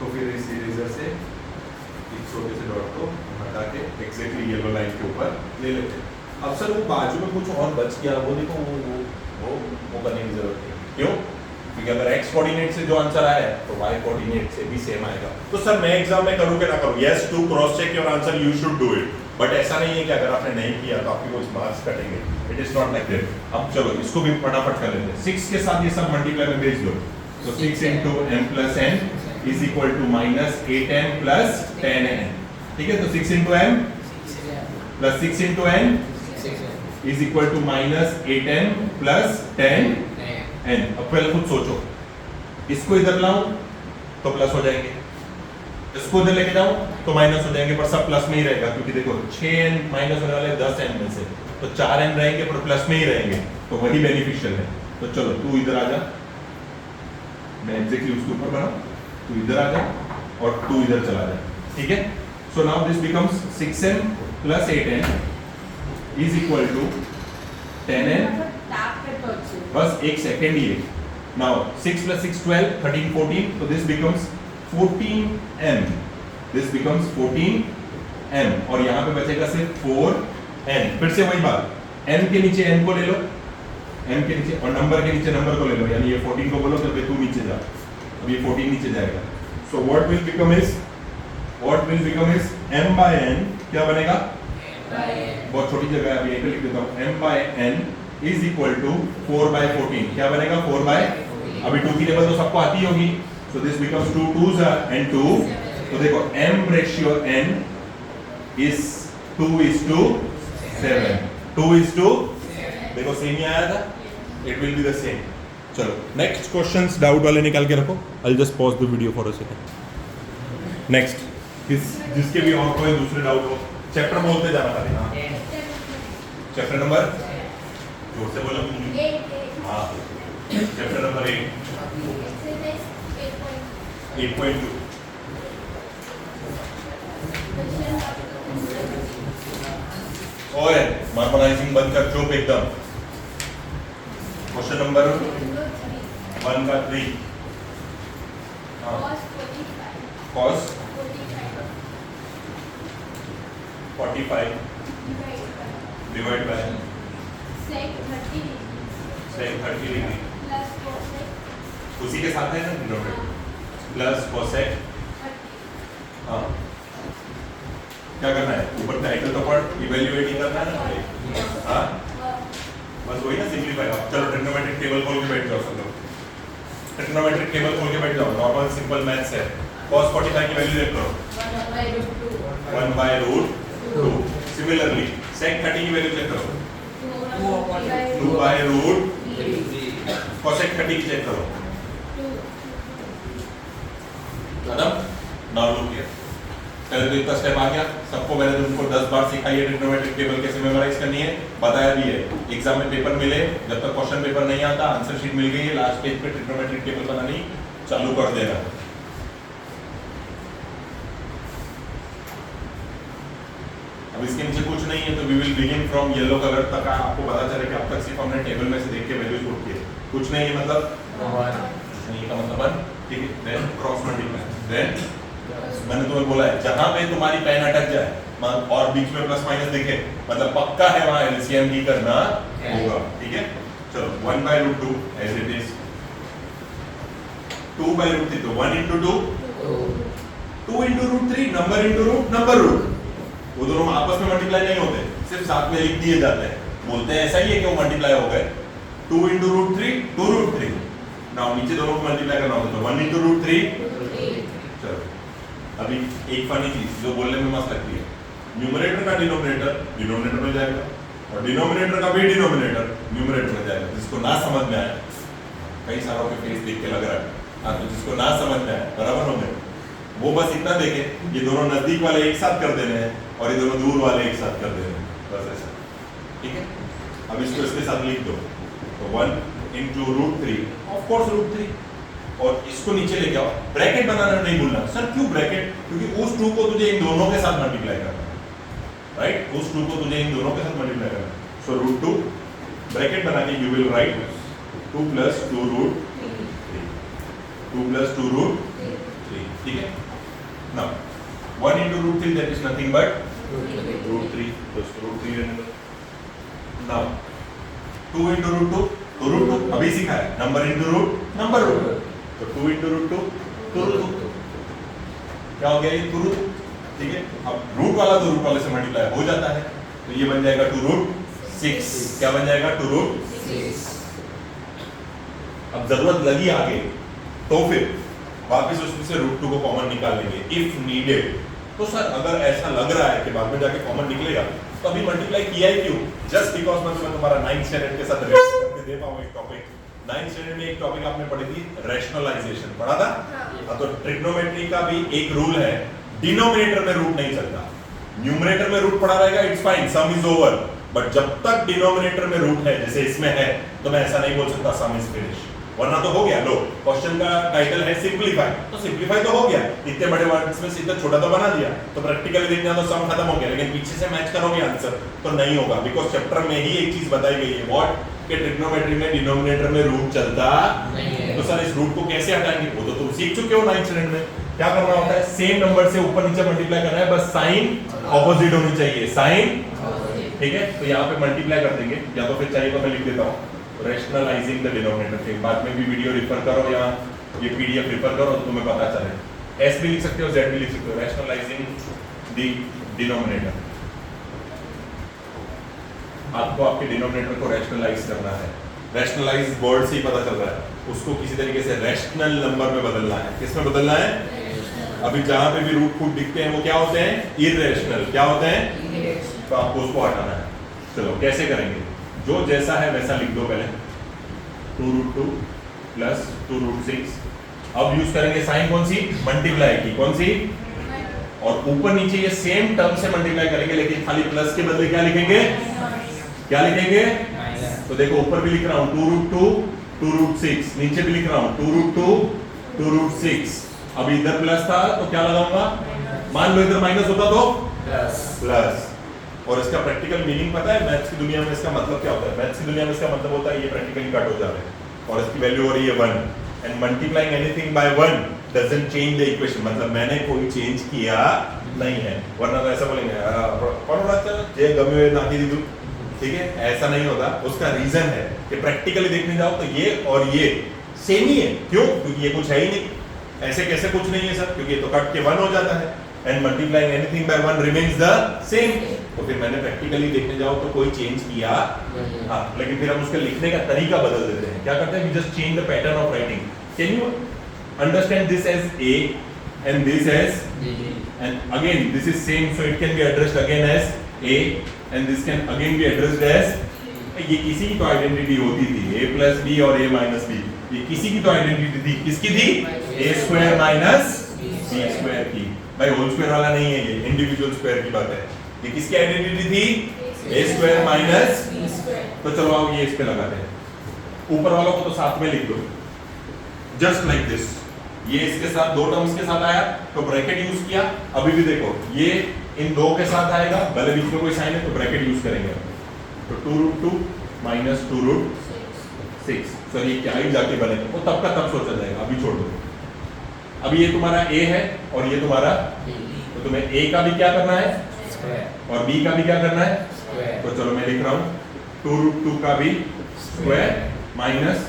तो फिर इस इरेजर से एक छोटे से डॉट को हटा के एग्जैक्टली येलो लाइन के ऊपर ले लेते हैं। अब सर वो बाजू में कुछ और बच गया, वो देखो वो करने की जरूरत है, क्यों, क्योंकि अगर x कोऑर्डिनेट से जो आंसर आया है तो y कोऑर्डिनेट से भी सेम आएगा। तो सर मैं एग्जाम में करूं कि ना करूं, yes to cross check your answer, you should do it, but ऐसा नहीं है कि अगर आपने नहीं किया तो आपके कुछ मार्क्स कटेंगे, it is not like that. अब चलो इसको भी फटाफट कर लेते हैं, 6 के साथ ये सब मल्टीप्लाई में भेज दो, तो 6 into m plus n is equal to minus 8m plus 10n, ठीक है। तो 6 into m plus 6 into n is equal to minus 8m plus 10n। अब पहले खुद सोचो, इसको इधर लाऊं तो प्लस हो जाएंगे, इसको इधर लेके जाऊं तो माइनस हो जाएंगे, पर सब प्लस में ही रहेगा, क्योंकि देखो 6n माइनस होने वाले 10n में से, तो 4n रहेंगे पर प्लस में ही रहेंगे, तो वही बेनिफिशियल है। तो चलो तू इधर आ जा, मैं एग्जैक्टली उसके ऊपर बना, तू इधर आ जा और तू इधर चला जा, ठीक है। So now this becomes 6m plus 8n is equal to 10n, बस एक सेकेंड ही है। नाउ 6 plus 6 12 13 14, तो this becomes 14m, this becomes 14m, और यहाँ पे बचेगा सिर्फ 4n। फिर से वही बात, m के नीचे n को ले लो, m के नीचे, और नंबर के नीचे नंबर को ले लो, यानी ये 14 को बोलो तो तू नीचे जा, अब ये 14 नीचे जाएगा। So what will become is m by n, क्या बनेगा, बहुत छोटी जगह है, अभी यहीं पे लिख देता हूँ, m by n is equal to 4 by 14, क्या बनेगा 4 by, अभी 2 की टेबल तो सबको आती होगी, so this becomes 2 2s and 2, तो देखो m ratio n is 2 is to 7, 2 is to, देखो सेम ही आया था, it will be the same. चलो नेक्स्ट क्वेश्चंस डाउट वाले निकाल के रखो, I will just pause the video for a second. Next जिसके भी और कोई दूसरे डाउट हो, चैप्टर बोलते जाना खाली, हाँ चैप्टर नंबर, जोर से बोलो, हाँ चैप्टर नंबर 8.2। ओए मार्मलाइजिंग बंद कर, चुप एकदम। क्वेश्चन नंबर 1 का 3, हाँ cos 45 45 divide by sec 30 sec 30 degree plus cosec उसी के साथ है ना डिनोमिनेटर प्लस cosec 30 हाँ क्या करना है ऊपर टाइटल तो पढ़ इवैल्यूएटिंग करना है ना हाँ बस वही ना सिंपलीफाई आप चलो ट्रिग्नोमेट्रिक टेबल खोल के बैठ जाओ सब लोग ट्रिग्नोमेट्रिक टेबल खोल के बैठ जाओ नॉर्मल सिंपल मैथ्स है cos 45 की वैल्यू देख करो 1 by root 2 सिमिलरली sec 30 की वैल्यू चेक करो 2 by root cosec 30 की चेक करो खत्म नाउ लुक हियर पहले तो इतना स्टेप आ गया सबको मैंने तुमको 10 बार सिखाई है ट्रिग्नोमेट्रिक टेबल कैसे मेमोराइज करनी है बताया भी है एग्जाम में पेपर मिले जब तक क्वेश्चन पेपर नहीं आता आंसर शीट मिल गई है लास्ट पेज पे ट्रिग्नोमेट्रिक टेबल बनानी चालू कर देना अब इसके नीचे कुछ नहीं है तो we will begin from yellow colour तक आपको पता चले कि अब तक सिर्फ हमने टेबल में से देख के वैल्यूज पुट किए कुछ नहीं है मतलब कुछ नहीं का मतलब 1 ठीक है देन क्रॉस मल्टीप्लाई देन मैंने तुम्हें बोला है जहां पे तुम्हारी पेन अटक जाए और बीच में प्लस माइनस दिखे मतलब पक्का है वहां एलसीएम ही करना होगा ठीक है चलो 1 by root 2 as it is 2 by root 3 तो 1 into 2 2 into root 3 number root वो दोनों आपस में मल्टीप्लाई नहीं होते सिर्फ साथ में लिख दिए जाते हैं बोलते हैं ऐसा ही है कि वो मल्टीप्लाई हो गए 2 into root 3 2 root 3 नाउ नीचे दोनों को मल्टीप्लाई करना होता है तो 1 into root 3 चलो अभी एक फनी चीज जो बोलने में मस्त लगती है न्यूमरेटर का डिनोमिनेटर में जाएगा और डिनोमिनेटर का भी डिनोमिनेटर न्यूमरेटर में जाएगा जिसको ना समझ में आए कई सारों के फेस देख के लग रहा है हाँ तो जिसको ना समझ में आए बराबर हो गए वो बस इतना देखे ये दोनों नजदीक वाले एक साथ कर देने हैं और ये दोनों दूर वाले एक साथ कर देने हैं बस ऐसा ठीक है अब इसको इसके साथ लिख दो तो 1 into root 3 of course root 3 और इसको नीचे लेके आओ ब्रैकेट बनाना नहीं भूलना सर क्यों ब्रैकेट क्योंकि उस 2 को तुझे इन दोनों के साथ मल्टीप्लाई करना है राइट उस 2 को तुझे इन दोनों के साथ मल्टीप्लाई करना है सो root 2 ब्रैकेट बना के you will write 2 plus 2 root 3 2 plus 2 root 3 ठीक है now 1 into root 3 that is nothing but root 3 so root 3 remember now 2 into root 2 तो रूट 2 अभी सीखा है नंबर रूट तो 2 into root 2 2 root 2 क्या हो गया ये 2 root ठीक है अब रूट वाला तो रूट वाले से मल्टीप्लाई हो जाता है तो ये बन जाएगा 2 root 6 क्या बन जाएगा 2 root 6 अब जरूरत लगी आगे तो फिर वापस उसमें से रूट 2 को कॉमन निकाल लेंगे इफ नीडेड तो सर अगर ऐसा लग रहा है कि बाद में जाके कॉमन निकलेगा तो अभी मल्टीप्लाई किया ही क्यों जस्ट बिकॉज मैं तुम्हारा 9th स्टैंडर्ड के साथ रिलेट करके दे पाऊं एक टॉपिक 9th स्टैंडर्ड में एक टॉपिक आपने पढ़ी थी रैशनलाइजेशन पढ़ा था हाँ तो ट्रिग्नोमेट्री का भी एक रूल है डिनोमिनेटर में रूट नहीं चलता न्यूमरेटर में रूट पड़ा रहेगा it's fine some is over but जब तक डिनोमिनेटर में रूट है जैसे इसमें है तो मैं ऐसा नहीं बोल सकता सम इज फिनिश वरना तो हो गया लो क्वेश्चन का टाइटल है सिंपलीफाई तो सिंपलीफाई तो हो गया इतने बड़े वर्ड्स में सीधा छोटा तो बना दिया तो प्रैक्टिकली देखना तो सम खत्म हो गया लेकिन पीछे से मैच करोगे आंसर तो नहीं होगा बिकॉज चैप्टर में ही एक चीज बताई गई है व्हाट कि ट्रिग्नोमेट्री में डिनोमिनेटर में रूट चलता नहीं है तो सर इस रूट को कैसे हटाएंगे वो तो तुम सीख चुके हो 9th स्टैंडर्ड में क्या करना होता है सेम नंबर से ऊपर नीचे मल्टीप्लाई करना है बस साइन ऑपोजिट होनी चाहिए साइन ठीक है तो यहाँ पे मल्टीप्लाई कर देंगे या तो फिर चाहिए तो मैं लिख देता हूँ रैशनलाइजिंग द डिनोमिनेटर के बाद में भी वीडियो रेफर करो या ये पीडीएफ रेफर करो तो तुम्हें पता चले एस भी लिख सकते हो जेड भी लिख सकते हो रैशनलाइजिंग द डिनोमिनेटर आपको आपके डिनोमिनेटर को रैशनलाइज करना है रैशनलाइज वर्ड से ही पता चल रहा है उसको किसी तरीके से रैशनल नंबर में बदलना है किस में बदलना है अभी जहां पे भी रूट फूट दिखते हैं वो क्या होते हैं इररेशनल क्या होते हैं तो आपको उसको हटाना है चलो कैसे करेंगे जो जैसा है वैसा लिख दो पहले 2 root 2 प्लस 2 root 6 अब यूज करेंगे साइन कौन सी मल्टीप्लाई की कौन सी और ऊपर नीचे ये सेम टर्म से मल्टीप्लाई करेंगे लेकिन खाली प्लस के बदले क्या लिखेंगे तो देखो ऊपर भी लिख रहा हूं 2 root 2 2 root 6 नीचे भी लिख रहा हूं 2 root 2 2 root 6 अब इधर प्लस था तो क्या लगाऊंगा मान लो इधर माइनस होता तो प्लस और इसका प्रैक्टिकल मीनिंग पता है मैथ्स की दुनिया में इसका मतलब क्या होता है मैथ्स की दुनिया में इसका मतलब होता है ये प्रैक्टिकली कट हो जा रहा है और इसकी वैल्यू हो रही है 1 and multiplying anything bye 1 doesn't change the equation, मतलब मैंने कोई चेंज किया नहीं है, वरना तो ऐसा बोलेंगे जे गमे हुए नाती दीदू, ठीक है, ऐसा नहीं होता। उसका रीजन है कि प्रैक्टिकली देखने जाओ तो ये और ये सेम ही है। क्यों? क्योंकि ये कुछ है ही नहीं, ऐसे कैसे कुछ नहीं है सर, क्योंकि ये तो कट के 1 हो जाता है, and multiplying anything bye 1 remains the same. तो फिर मैंने प्रैक्टिकली देखने जाओ तो कोई चेंज किया हाँ, लेकिन फिर हम उसके लिखने का तरीका बदल देते हैं। क्या करते हैं? We just change the pattern of writing. Can you understand this as A and this as B, and again this is same, so it can be addressed again as A and this can again be addressed as, ये किसी की तो आइडेंटिटी होती थी A plus B और A minus B, ये किसी की तो आइडेंटिटी थी, किसकी थी? A square minus B square की। भाई होल स्क्वायर वाला नहीं है, ये इंडिविजुअल स्क्वायर की बात है। ये किसकी आइडेंटिटी थी? A square minus, तो चलो आओ ये इस पे लगाते हैं। ऊपर वालों को तो साथ में लिख दो, जस्ट लाइक दिस। ये इसके साथ दो टर्म्स के साथ आया तो ब्रैकेट यूज किया। अभी भी देखो ये इन दो के साथ आएगा, भले बीच में कोई साइन है तो ब्रैकेट यूज करेंगे। तो 2√2 minus 2√6, सर ये क्या ही जाके बनेगा, वो तब का तब सोचा जाएगा, अभी छोड़ दो। अभी ये तुम्हारा A है और ये तुम्हारा B, तो तुम्हें A का भी क्या करना है square, और B का भी क्या करना है। square, तो चलो मैं लिख रहा हूँ 2√2 का भी स्क्वायर माइनस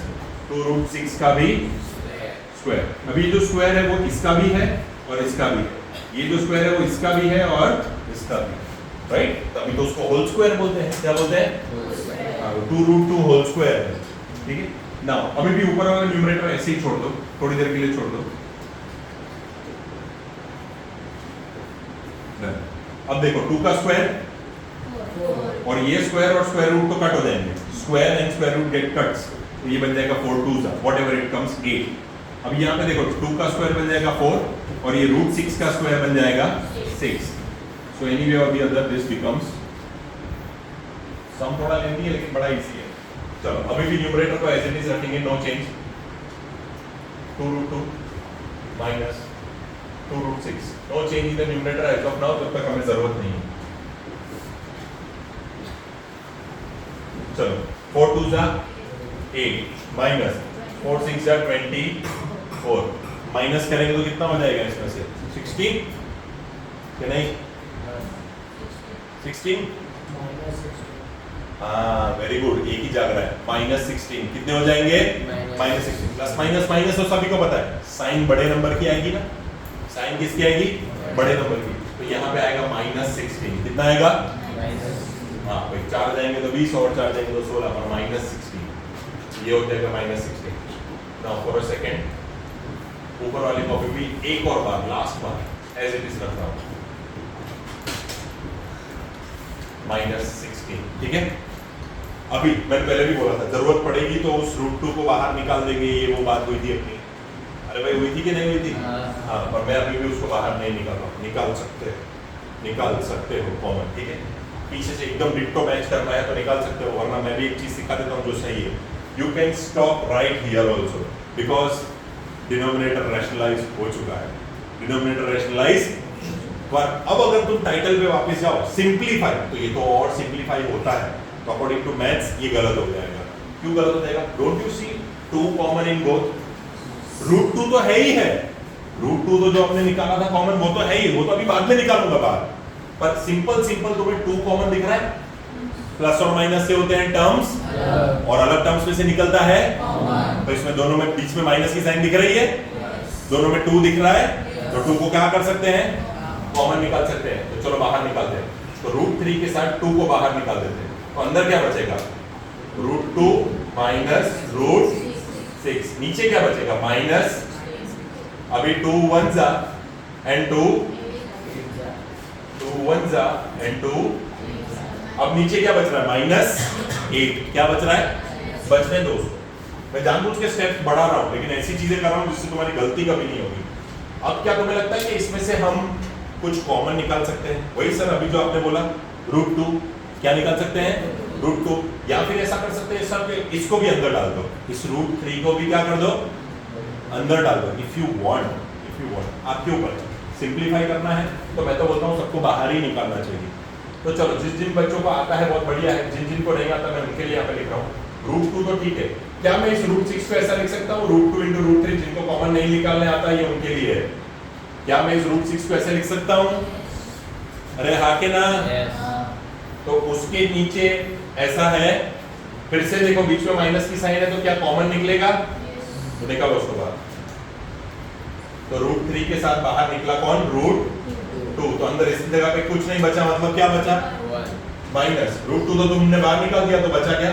2√6 का भी square, स्क्वायर। अभी ये जो स्क्वायर है वो इसका भी है और इसका भी है, ये जो स्क्वायर है वो इसका भी है और इसका भी, राइट? तभी तो उसको होल स्क्वायर बोलते हैं। क्या बोलते हैं? whole square, 2√2 होल स्क्वायर है, ठीक है ना। अभी भी ऊपर वाला न्यूमरेटर ऐसे ही छोड़ दो, थोड़ी देर के लिए छोड़ दो। Done. अब देखो 2 का स्क्वायर और ये स्क्वायर और स्क्वायर रूट तो कट हो जाएंगे, square and square root get cuts, तो ये बन जाएगा 4 2s व्हाटएवर इट कम्स 8। अब यहाँ पे देखो 2 का स्क्वायर बन जाएगा 4 और ये √6 का स्क्वायर बन जाएगा 6। सो एनीवे और द अदर दिस बिकम्स, सम थोड़ा लेंदी है लेकिन बड़ा इजी है। चलो अभी भी न्यूमरेटर को एज इट इज रखेंगे, नो चेंज। 2√2 माइनस 2√6, no change in the numerator as of now, जब तक हमें जरूरत नहीं है। चलो 4 2s are 8 minus 4 6s are 24, minus करेंगे तो कितना हो जाएगा इसमें से 16 कि नहीं? 16, हाँ वेरी गुड, एक ही जाग रहा है। -16 कितने हो जाएंगे? -16 प्लस माइनस माइनस तो सभी को पता है, साइन बड़े नंबर की आएगी ना, साइन किसकी आएगी? बड़े नंबर की। तो यहाँ पे आएगा -16, कितना आएगा? हाँ भाई 4 जाएंगे तो 20 और 4 जाएंगे तो 16 और -16, ये हो जाएगा -16। नाउ फॉर अ सेकंड ऊपर वाली कॉपी भी एक और बार, लास्ट बार एज इट इज रख रहा हूँ, -16, ठीक है। अभी मैंने पहले भी बोला था जरूरत पड़ेगी तो उस √2 को बाहर निकाल देंगे, ये वो बात हुई थी अपनी। अरे भाई हुई थी कि नहीं हुई थी? हाँ, पर मैं अभी भी उसको बाहर नहीं निकाल रहा हूँ, निकाल सकते हो कॉमन, ठीक है। पीछे से एकदम डिट्टो मैच करना है तो निकाल सकते हो, वरना मैं भी एक चीज सिखा देता हूँ जो सही है। You can stop right here also because denominator rationalise हो चुका है, डिनोमिनेटर रैशनलाइज। पर अब अगर तुम टाइटल पे वापस जाओ सिंप्लीफाई, तो ये तो और सिंप्लीफाई होता है, तो अकॉर्डिंग टू मैथ्स ये गलत हो जाएगा। क्यों गलत हो जाएगा? Don't you see 2 common in both? √2 तो है ही है, √2 तो जो हमने निकाला था कॉमन वो तो है ही, वो तो अभी बाद में निकालूंगा बाहर। पर सिंपल तुम्हें 2 कॉमन दिख रहा है, प्लस और माइनस से होते हैं टर्म्स और अलग टर्म्स में से निकलता है, तो इसमें दोनों में बीच में माइनस की साइन दिख रही है, दोनों में 2 दिख रहा है, तो 2 को क्या कर सकते हैं? कॉमन निकाल सकते हैं। तो चलो बाहर निकालते हैं, तो √3 के साथ 2 को बाहर निकाल देते हैं, तो अंदर क्या बचेगा? √2 माइनस √6, नीचे क्या बचेगा? माइनस, अभी 2 1s एंड 2 1s एंड 2, अब नीचे क्या बच रहा है? -8, क्या बच रहा है? बचने दो उसको, मैं जानबूझ के स्टेप्स बढ़ा रहा हूं लेकिन ऐसी चीजें कर रहा हूं जिससे तुम्हारी गलती कभी नहीं होगी। अब क्या तुम्हें लगता है कि इसमें से हम कुछ कॉमन निकाल सकते हैं? वही सर अभी जो आपने बोला √2, क्या निकाल सकते हैं? √2, या फिर ऐसा कर सकते हैं सर कि इसको भी अंदर डाल दो, इस √3 को भी क्या कर दो? अंदर डाल दो। इफ यू वांट आपके ऊपर, सिंप्लीफाई करना है तो मैं तो बोलता हूँ सबको बाहर ही निकालना चाहिए। तो चलो जिन जिन बच्चों को आता है बहुत बढ़िया है, जिन जिन को नहीं आता मैं उनके लिए यहाँ पे लिख रहा हूँ रूट 2 तो ठीक है, क्या मैं इस रूट 6 को ऐसा लिख सकता हूँ रूट 2 इंटू रूट 3, जिनको कॉमन नहीं निकालने आता ये उनके लिए है, क्या मैं इस रूट 6 को ऐसे लिख सकता हूँ? अरे हाँ के ना? Yes. तो उसके नीचे ऐसा है, फिर से देखो बीच में माइनस की साइन है तो क्या कॉमन निकलेगा? तो निकालो उसको बाहर। तो रूट 3 के साथ बाहर निकला कौन? रूट 2। तो अंदर इस जगह पे कुछ नहीं बचा, मतलब क्या बचा? One. माइनस रूट 2 तो तुमने बाहर निकाल दिया, तो बचा क्या?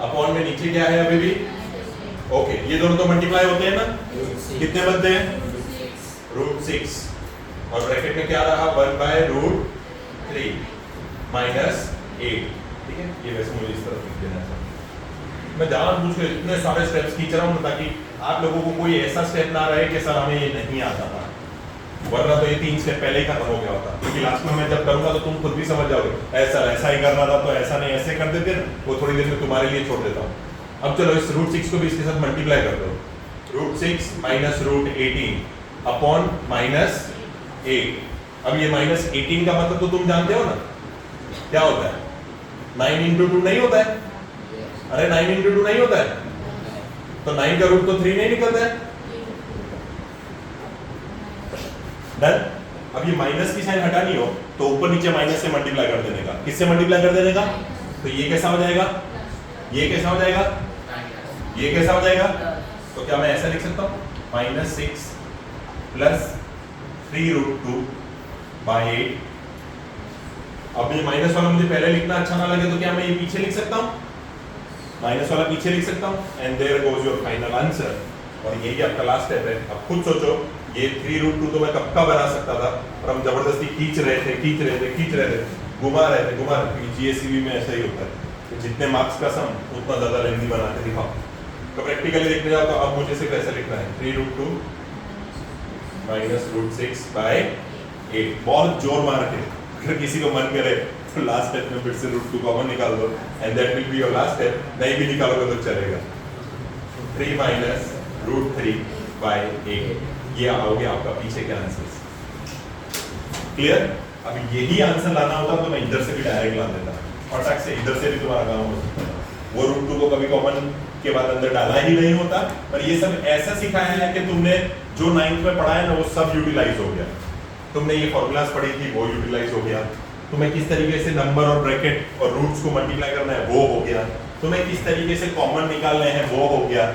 अपॉन में नीचे क्या है अभी भी? ओके, ये दोनों तो मल्टीप्लाई होते हैं ना, Root six. कितने बनते हैं? रूट 6 और ब्रैकेट में क्या रहा? 1 बाय रूट 3 माइनस 8। ठीक है, ये वैसे मुझे इस तरफ लिख देना है। मैं जानबूझ के इतने सारे स्टेप्स खींच रहा हूँ ताकि आप लोगों को कोई ऐसा स्टेप ना रहे कि सर हमें ये नहीं आता था, वरना तो ये 3 स्टेप पहले ही खत्म हो गया होता, क्योंकि लास्ट में मैं जब करूंगा तो तुम खुद भी समझ जाओगे ऐसा ही करना था, तो ऐसा नहीं ऐसे कर देते ना, वो थोड़ी देर में तुम्हारे लिए छोड़ देता हूँ। अब चलो इस रूट 6 को भी इसके साथ मल्टीप्लाई कर दो, root 6 minus root 18 upon minus 8। अब ये माइनस 18 का मतलब तो तुम जानते हो ना क्या होता है? 9 इंटू 2 नहीं होता है? Yes. अरे 9 इंटू 2 नहीं होता है, तो 9 का रूट तो 3 नहीं निकलता है। डन। अब ये माइनस की साइन हटानी हो तो ऊपर नीचे माइनस से मल्टीप्लाई कर देने का, किससे मल्टीप्लाई कर देने का? तो ये कैसा हो जाएगा? ये कैसा हो जाएगा? ये कैसा हो जाएगा? तो क्या मैं ऐसा लिख सकता हूँ? Minus 6 plus 3 root 2 by 8। अब ये माइनस वाला मुझे पहले लिखना अच्छा ना लगे तो क्या मैं ये पीछे लिख सकता हूँ? माइनस वाला पीछे लिख सकता हूँ, and there goes your final answer. और यही आपका लास्ट स्टेप है। अब खुद सोचो, ये 3 रूट 2 तो मैं कब का बना सकता था, पर हम जबरदस्ती खींच रहे थे, घुमा रहे थे। जीएससीबी में ऐसा ही होता है कि जितने मार्क्स का सम उतना ज्यादा लेंथी बना के दिखाओ। तो प्रैक्टिकली देखने जाओ तो अब मुझे सिर्फ ऐसा लिखना है 3 रूट 2 माइनस रूट 6 बाय 8। बहुत जोर मार के अगर किसी को मन करे तो लास्ट स्टेप में फिर से रूट 2 कॉमन निकाल दो, and that will be your last step. नहीं भी निकालोगे तो चलेगा। 3 माइनस रूट 3 बाय 8, ये आओगे आपका पीछे के आंसर। क्लियर? अब यही आंसर लाना होता तो मैं इधर से भी डायरेक्ट ला देता, फटाक से इधर से भी तुम्हारा काम हो सकता है। वो रूट 2 को कभी कॉमन के बाद अंदर डाला ही नहीं होता, पर ये सब ऐसा सिखाया है कि तुमने जो 9th में पढ़ा है ना वो सब यूटिलाइज हो गया। तुमने ये फॉर्मूलाज पढ़ी थी वो यूटिलाइज हो गया, तुम्हें किस तरीके से नंबर और ब्रैकेट और रूट्स को मल्टीप्लाई करना है वो हो गया, तुम्हें किस तरीके से कॉमन निकालने हैं वो हो गया।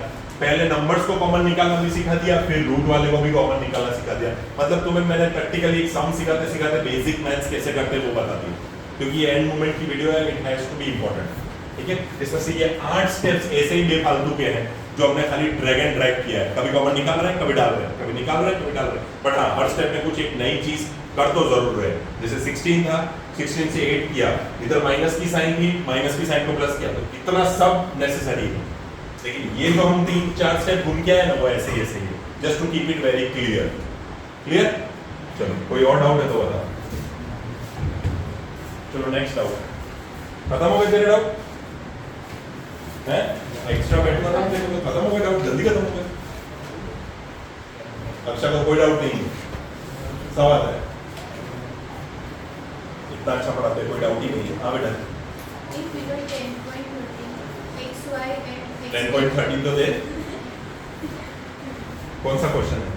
पहले नंबर्स को कॉमन निकालना भी सिखा दिया, फिर रूट वाले को भी कॉमन निकालना सिखा दिया। मतलब तुम्हें मैंने प्रैक्टिकली एक सम सिखाते सिखाते बेसिक मैथ्स कैसे करते हैं वो बता दिया, क्योंकि ये एंड मोमेंट की वीडियो है, it has to be important. ठीक है, इसमें से ये 8 स्टेप्स ऐसे ही बेफालतू के हैं जो हमने खाली ड्रैग एंड ड्रैग किया है। कभी कॉमन निकाल रहे हैं, कभी डाल रहे हैं, कभी निकाल रहे हैं, कभी डाल रहे हैं, बट हाँ हर स्टेप में कुछ एक नई चीज कर तो जरूर रहे। जैसे 16 था, 16 से 8 किया, इधर माइनस की साइन थी, माइनस की साइन को प्लस किया, तो इतना सब नेसेसरी है। लेकिन ये जो हम 3-4 स्टेप घूम के आए ना वो ऐसे ही है, just to keep it very clear. Clear? चलो कोई और डाउट है तो बता। चलो नेक्स्ट डाउट खत्म हो गए तेरे डाउट हैं? एक्स्ट्रा बैठना था तेरे को तो खत्म हो गए डाउट, जल्दी खत्म हो गए। अक्षा को कोई डाउट नहीं है, सवाल है, इतना अच्छा पढ़ाते कोई डाउट ही नहीं है। हाँ बेटा 10.13 तो दे, कौन सा क्वेश्चन है?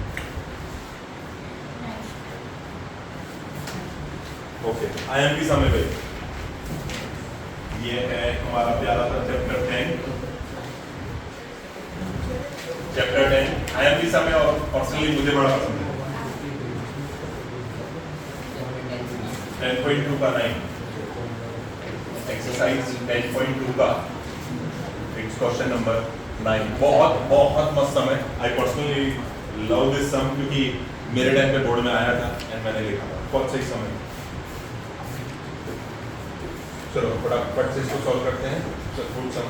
ओके, आईएमपी समय पे ये है हमारा प्यारा सा चैप्टर 10। चैप्टर 10 आईएमपी समय और पर्सनली मुझे बड़ा पसंद है। 10.2 का 9 एक्सरसाइज 10.2 का इट्स क्वेश्चन नंबर 9। बहुत बहुत मस्त सम है। आई पर्सनली लव दिस सम क्योंकि मेरे टाइम पे बोर्ड में आया था एंड मैंने लिखा था। बहुत सही समय। चलो फटाफट से इसको सॉल्व करते हैं। Good sum.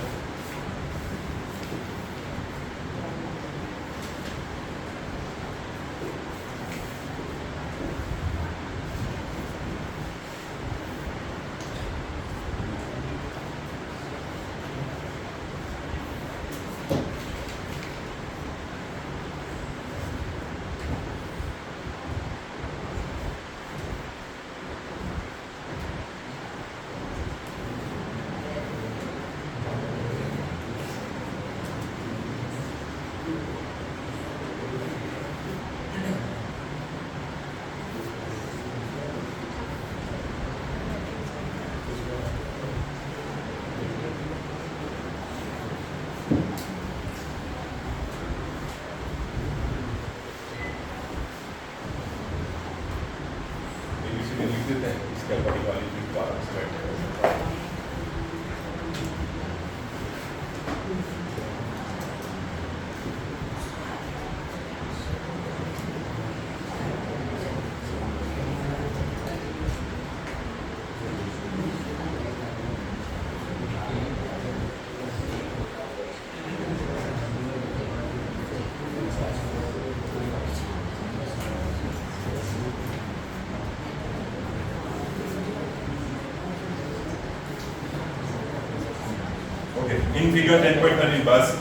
Okay, in figure 10.13 bus,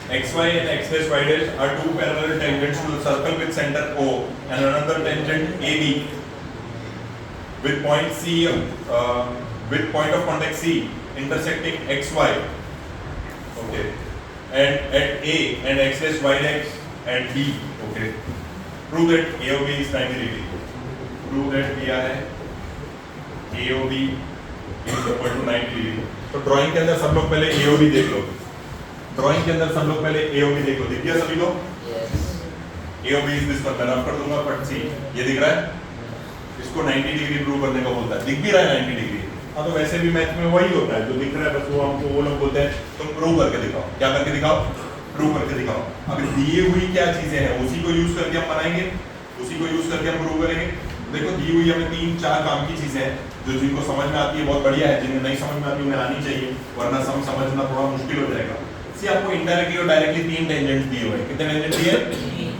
xy and x dash y dash are two parallel tangents to the circle with center O and another tangent AB with point C, with point of contact C intersecting xy. Okay, and at A and x dash y dash and B. Okay, prove that AOB is 90 degree. Prove that क्या है? AOB is equal to 90 degree. तो ड्राइंग के अंदर सब लोग पहले AOB देख लो। ड्राइंग के अंदर सब लोग पहले AOB देख लो। दिख गया सभी को? Yes. AOB इस दिस पर रफ कर दूंगा पट सी। ये दिख रहा है? इसको 90 डिग्री प्रूव करने का बोलता है। दिख भी रहा है 90 डिग्री। हाँ तो वैसे भी मैथ में वही होता है जो दिख रहा है बस वो हमको वो लोग बोलते हैं तुम प्रूव करके दिखाओ। क्या करके दिखाओ? प्रूव करके दिखाओ। अब दिए हुई क्या चीजें हैं उसी को यूज करके हम बनाएंगे, उसी को यूज करके हम प्रूव करेंगे। देखो दी हुई हमें 3-4 काम की चीजें हैं जो जिनको समझ में आती है बहुत बढ़िया है, जिन्हें नहीं समझ में आती उन्हें आनी चाहिए वरना सम समझना थोड़ा मुश्किल हो जाएगा। सी आपको इनडायरेक्टली और डायरेक्टली 3 टेंजेंट दिए हुए हैं। कितने टेंजेंट दिए?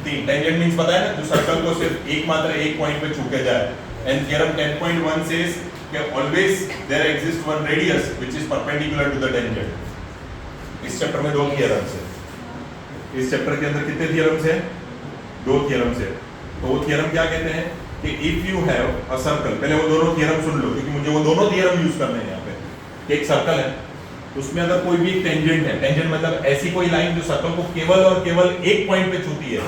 3 टेंजेंट मींस पता है ना जो सर्कल को सिर्फ एकमात्र एक पॉइंट पे छू के जाए। एंड थ्योरम 10.1 सेज कि always there exist one radius which is perpendicular to the tangent. इस चैप्टर में 2 थ्योरम्स हैं। इस चैप्टर के अंदर कितने थ्योरम्स हैं? 2 थ्योरम्स हैं। तो वो थ्योरम क्या कहते हैं कि if you have a circle, पहले वो दोनों थ्योरम सुन लो क्योंकि मुझे वो दोनों थ्योरम यूज करने हैं यहाँ पे। एक सर्कल है उसमें अगर कोई भी एक टेंजेंट है, टेंजेंट मतलब ऐसी कोई लाइन जो सर्कल को केवल और केवल एक पॉइंट पे छूती है,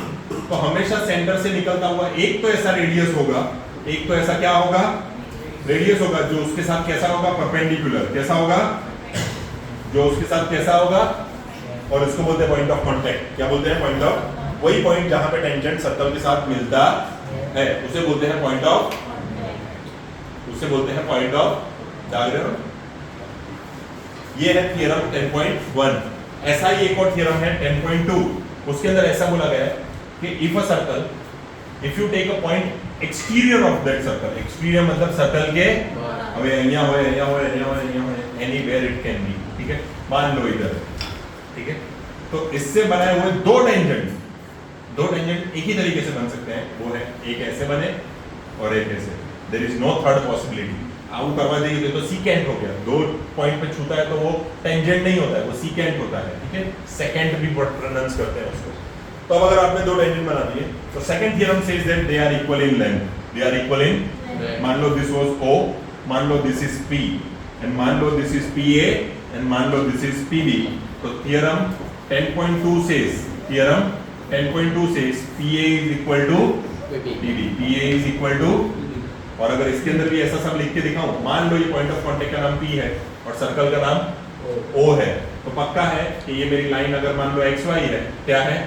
तो हमेशा सेंटर से निकलता हुआ एक तो ऐसा रेडियस होगा, एक तो ऐसा क्या होगा? रेडियस होगा जो उसके साथ कैसा होगा? परपेंडिकुलर। कैसा होगा? जो उसके साथ कैसा होगा? और इसको बोलते हैं पॉइंट ऑफ कांटेक्ट। क्या बोलते हैं? पॉइंट ऑफ, वही पॉइंट जहां पे टेंजेंट सर्कल के साथ मिलता है उसे बोलते हैं पॉइंट ऑफ, उसे बोलते हैं पॉइंट ऑफ डायग्राम। ये है थ्योरम 10.1। ऐसा ही एक और थ्योरम है 10.2। उसके अंदर ऐसा बोला गया है कि if a circle, if you take a point exterior of that circle, exterior मतलब सर्कल के अब यहाँ हो एनीवेयर इट कैन बी, ठीक है, मान लो इधर, ठीक है, तो इससे बनाए हुए दो टेंजेंट एक ही तरीके से बन सकते हैं। वो है एक ऐसे बने और एक ऐसे। There is no third possibility. आप करवा देंगे तो सीकेंट हो गया, 2 पॉइंट पे छूता है तो वो टेंजेंट नहीं होता है, वो सीकेंट होता है, ठीक है। सेकेंट भी प्रोनाउंस करते हैं उसको। तो अब अगर आपने 2 टेंजेंट बना दिए तो second theorem says that they are equal in length, they are equal in, मान लो दिस वाज O, मान लो दिस इज P एंड मान लो दिस इज PA एंड मान लो दिस इज PB। तो theorem 10.2 says, theorem 10.2 says PA is equal to PB, PA is equal to, और अगर इसके अंदर भी ऐसा सब लिख के दिखाऊं, मान लो ये पॉइंट ऑफ कांटेक्ट का नाम P है और सर्कल का नाम O है, तो पक्का है कि ये मेरी लाइन अगर मान लो XY है, क्या है,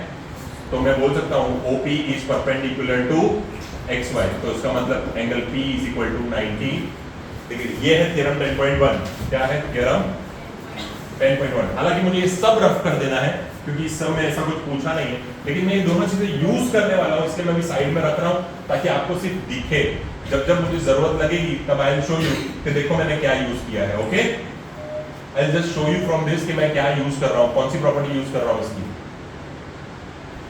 तो मैं बोल सकता हूँ OP is perpendicular to XY, तो इसका मतलब angle P is equal to 90 degree. ये है थ्योरम 10.1। क्या है थ्योरम 10.1? हालांकि मुझे ये सब रफ कर देना है क्योंकि इस समय ऐसा कुछ पूछा नहीं है, लेकिन मैं ये दोनों चीजें यूज करने वाला हूँ, इसलिए मैं भी साइड में रख रहा हूँ ताकि आपको सिर्फ दिखे। जब जब मुझे जरूरत लगेगी तब आई विल शो यू कि देखो मैंने क्या यूज किया है। Okay, I will just show you from this कि मैं क्या यूज कर रहा हूँ, कौन सी प्रॉपर्टी यूज कर रहा हूँ इसकी।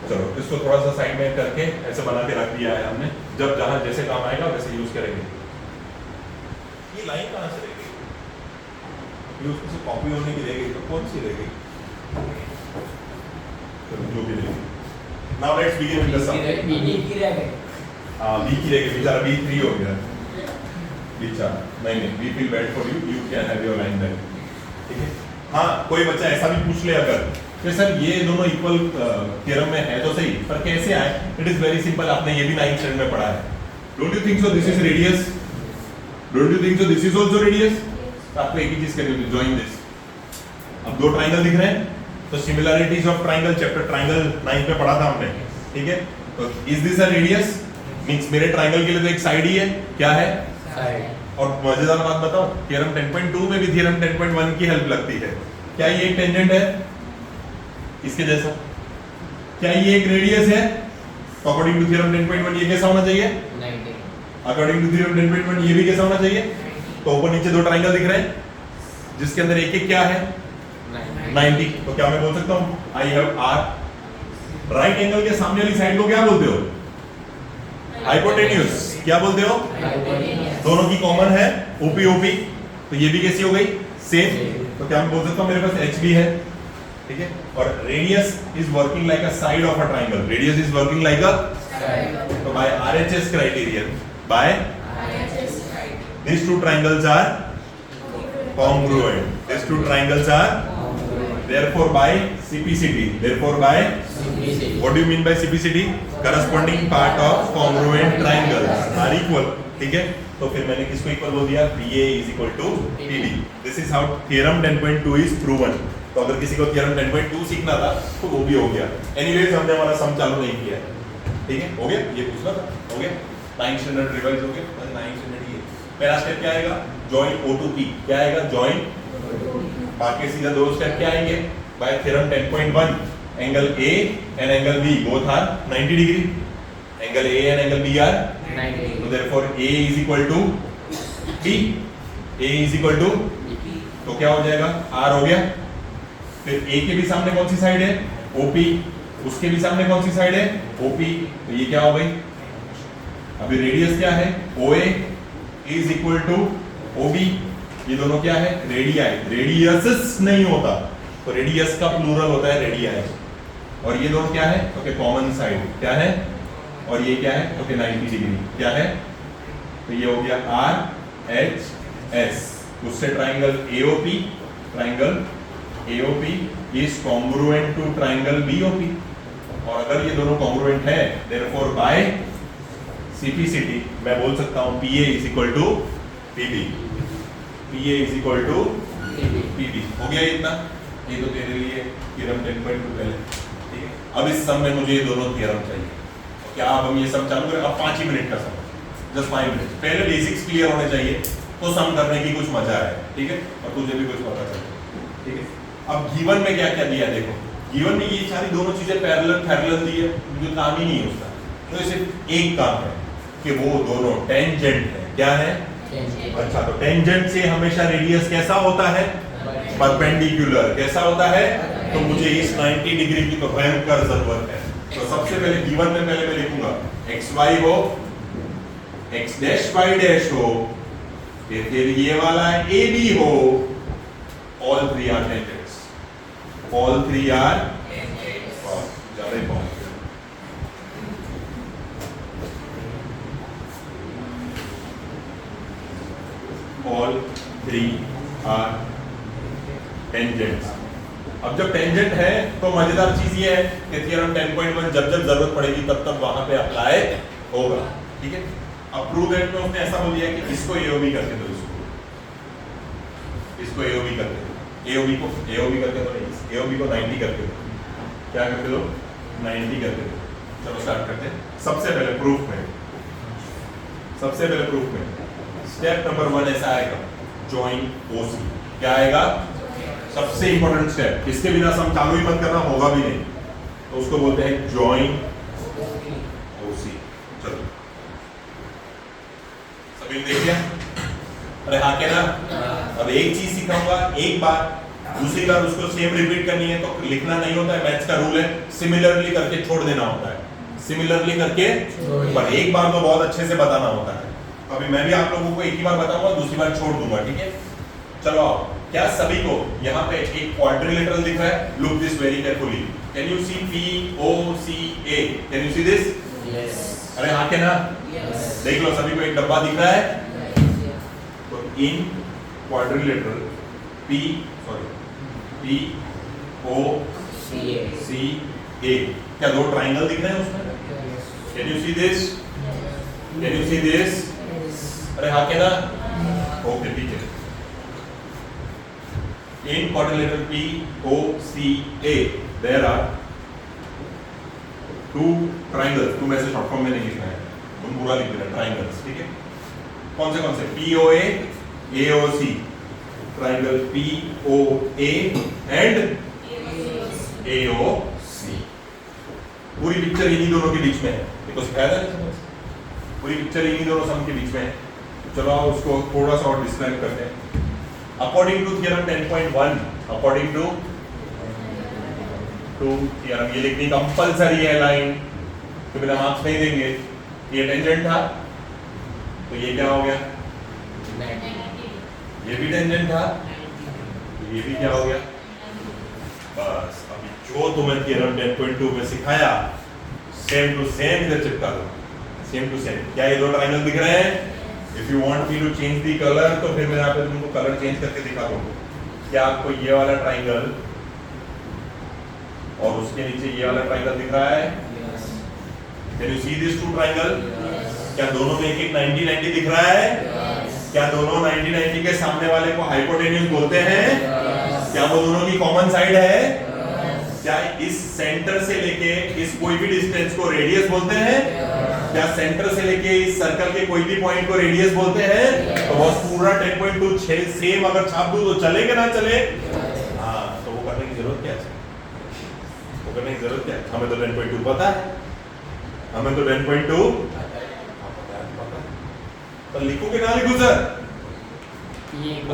चलो इसको थोड़ा सा साइड में करके ऐसे बना के रख दिया है हमने, जब जहां जैसे काम आएगा वैसे यूज करेंगे। ये लाइन कहां से रहेगी? ये उसमें से कॉपी होने की रहेगी तो कौन सी रहेगी? जो भी रहेगी। Now let's begin with the sum. B की रहेगी। हां बी की रहेगी, बेचारा B3 हो गया बेचारा। नहीं be feel bad for you, you can have your line then, ठीक है। हां कोई बच्चा ऐसा भी पूछ ले अगर कि सर ये दोनों इक्वल थ्योरम में है तो सही, पर कैसे आए? इट इज वेरी सिंपल, आपने ये भी 9th स्टैंडर्ड में पढ़ा है। Don't you think so this is radius? Don't you think so this is also radius? आपको एक ही चीज करनी होती है, जॉइन दिस। अब 2 ट्रायंगल दिख रहे हैं तो similarities of triangle, chapter triangle 9 में पढ़ा था हमने, ठीक है। तो is this a radius? Means मेरे ट्रायंगल के लिए तो एक साइड ही है, क्या है? साइड। और मजेदार बात बताऊं, थ्योरम 10.2 में भी थ्योरम 10.1 की हेल्प लगती है। क्या ये एक टेंजेंट है इसके जैसा? क्या ये एक रेडियस है? अकॉर्डिंग टू थ्योरम 10.1 ये कैसा होना चाहिए? 90। अकॉर्डिंग टू थ्योरम 10.1 ये भी कैसा होना चाहिए? तो ऊपर नीचे 2 ट्रायंगल दिख रहे हैं जिसके अंदर एक एक क्या है? 90। तो क्या मैं बोल सकता हूं I have R. Right angle के सामने वाली साइड को क्या बोलते हो? हाइपोटेन्यूज। क्या बोलते हो? दोनों की कॉमन है OP OP, तो ये भी कैसी हो गई? सेम। तो क्या मैं बोल सकता हूँ मेरे पास एच बी है, ठीक है, और radius is working like a side of a triangle, radius is working like a, तो by RHS criterion, by these two triangles are congruent, these two triangles are therefore by CPCT, therefore by, what do you mean by CPCT? corresponding part of congruent triangles are equal, ठीक है, तो फिर मैंने किसको इक्वल बोल दिया, PA is equal to PB. This is how theorem 10.2 is proven. तो अगर किसी को theorem 10.2 सीखना था तो वो भी हो गया. Anyways हमने हमारा सम चालू नहीं किया, ठीक है, हो गया, ये पूछना था, हो गया, 9th standard रिवाइज हो गया, बस 9th standard ये. पहला स्टेप क्या आएगा, join O to P, क्या आएगा, join, बाकी सीधा दो स्टेप क्या आएंगे, by theorem 10.1 angle A and angle B both are 90 degree, angle A and angle B are 90. so therefore A is equal to P, A is equal to, तो क्या हो जाएगा, R हो गया, फिर A के भी सामने कौन सी साइड है, OP, उसके भी सामने कौन सी साइड है, OP, तो ये क्या हो गई, अभी रेडियस क्या है, OA is equal to OB, ये दोनों क्या है, रेडियाई, रेडियसेस नहीं होता, तो रेडियस का प्लूरल होता है रेडियाई, और ये दोनों क्या है, ओके, कॉमन साइड क्या है, और ये क्या है, ओके, 90 डिग्री क्या है, तो ये हो गया RHS, उससे triangle AOP, triangle AOP is congruent to triangle BOP, और अगर ये दोनों congruent है, therefore by CPCT मैं बोल सकता हूँ PA is equal to PB, PA is equal to PB, हो गया इतना, ये तो तेरे लिए थ्योरम 10.2 पहले, ठीक है, अब इस सम में मुझे ये दोनों थ्योरम चाहिए, क्या अब हम ये सम चालू करें, अब 5 ही मिनट का सम, जस्ट 5 मिनट, पहले बेसिक्स क्लियर होने चाहिए तो सम करने की कुछ मजा है, ठीक है, और तुझे भी कुछ पता चले, ठीक है. अब गिवन में क्या क्या दिया, देखो गिवन में ये सारी दोनों चीजें पैरेलल दी है, मुझे काम ही नहीं है उसका, तो सिर्फ एक काम है कि वो दोनों टेंजेंट है, क्या है, अच्छा, तो टेंजेंट से हमेशा रेडियस कैसा होता है, परपेंडिकुलर, कैसा होता है, तो मुझे इस 90 डिग्री की तो भयंकर जरूरत है, तो सबसे पहले गिवन में पहले मैं लिखूंगा xy हो, x डैश y डैश हो, फिर ये वाला AB हो, all three are tangents, all three are ज्यादा ही पहुंच गया, all three are tangents. अब जब टेंजेंट है तो मजेदार चीज ये है कि थ्योरम 10.1 जब जब जरूरत पड़ेगी तब तब वहां पे अप्लाई होगा, ठीक है. अब प्रूव दैट में उसने ऐसा बोल दिया कि इसको AOB करके दो, इसको AOB करके दो, AOB करके दो, नहीं AOB को 90 करके दो, क्या करके दो, 90 करके दो. चलो स्टार्ट करते हैं. सबसे पहले प्रूफ में स्टेप नंबर 1 ऐसा आएगा, जॉइन OC, क्या आएगा, सबसे इंपॉर्टेंट स्टेप, इसके बिना सम चालू ही मत करना, होगा भी नहीं, तो उसको बोलते हैं जॉइन OC. चलो सभी ने देख लिया, अरे हाँ क्या ना, अब एक चीज सिखाऊंगा एक बार, दूसरी बार उसको सेम रिपीट करनी है, तो लिखना नहीं होता है, मैथ्स का रूल है, सिमिलरली करके छोड़ देना होता है, सिमिलरली करके, पर एक बार तो बहुत अच्छे से बताना होता है. अभी मैं भी आप लोगों को एक ही बार बताऊंगा, दूसरी बार छोड़ दूंगा, ठीक है. चलो आओ, क्या सभी को यहाँ पे एक क्वाड्रिलेटरल दिख रहा है, look this very carefully, can you see POCA, can you see this, Yes. अरे हाँ क्या ना, Yes. देख लो सभी को एक डब्बा दिख रहा है, तो इन क्वाड्रिलेटरल POCA, क्या दो ट्राइंगल दिख रहे हैं उसमें, can you see this, can you see this, अरे हाँ क्या ना, ओके ठीक है. In quadrilateral POCA there are two triangles, two में से शॉर्ट फॉर्म में नहीं लिखना है, तुम पूरा लिख देना, ट्राइंगल्स, ठीक है. कौन से POA AOC, triangle POA and AOC. पूरी पिक्चर इन्हीं दोनों के बीच में है, बिकॉज पूरी पिक्चर इन्हीं दोनों सम के बीच में है. चलो आओ उसको थोड़ा सा और डिस्क्राइब करते हैं. According to theorem 10.1, according to theorem, ये लिखनी कंपलसरी है लाइन, तो बिना मार्क्स नहीं देंगे. ये टेंजेंट था, तो ये क्या हो गया, ये भी टेंजेंट था, ये भी क्या हो गया? बस अभी जो तुम्हें थ्योरम 10.2 में सिखाया सेम टू सेम इधर चिपका दो, सेम टू सेम। क्या ये दो ट्रायंगल दिख रहे हैं? If you want me to change the colour तो फिर मैं यहाँ पे तुमको कलर चेंज करके दिखा दूंगा। क्या आपको ये वाला ट्रायंगल और उसके नीचे ये वाला ट्रायंगल दिख रहा है? Can you see this two triangle? क्या दोनों में एक 90-90 दिख रहा है? क्या दोनों 90-90 के सामने वाले को हाइपोटेन्यूज बोलते हैं? क्या वो दोनों की कॉमन साइड है? क्या इस सेंटर से लेके इस कोई भी डिस्टेंस को रेडियस बोलते हैं? क्या सेंटर से लेके इस सर्कल के कोई भी पॉइंट को रेडियस बोलते हैं? तो बस पूरा 10.2 सेम अगर छाप दूं तो चलेगा ना चले? हाँ, तो वो करने की जरूरत क्या है? वो करने की जरूरत क्या है? हमें तो 10.2 पता है, हमें तो 10.2 तो लिखो कि ना लिखो सर?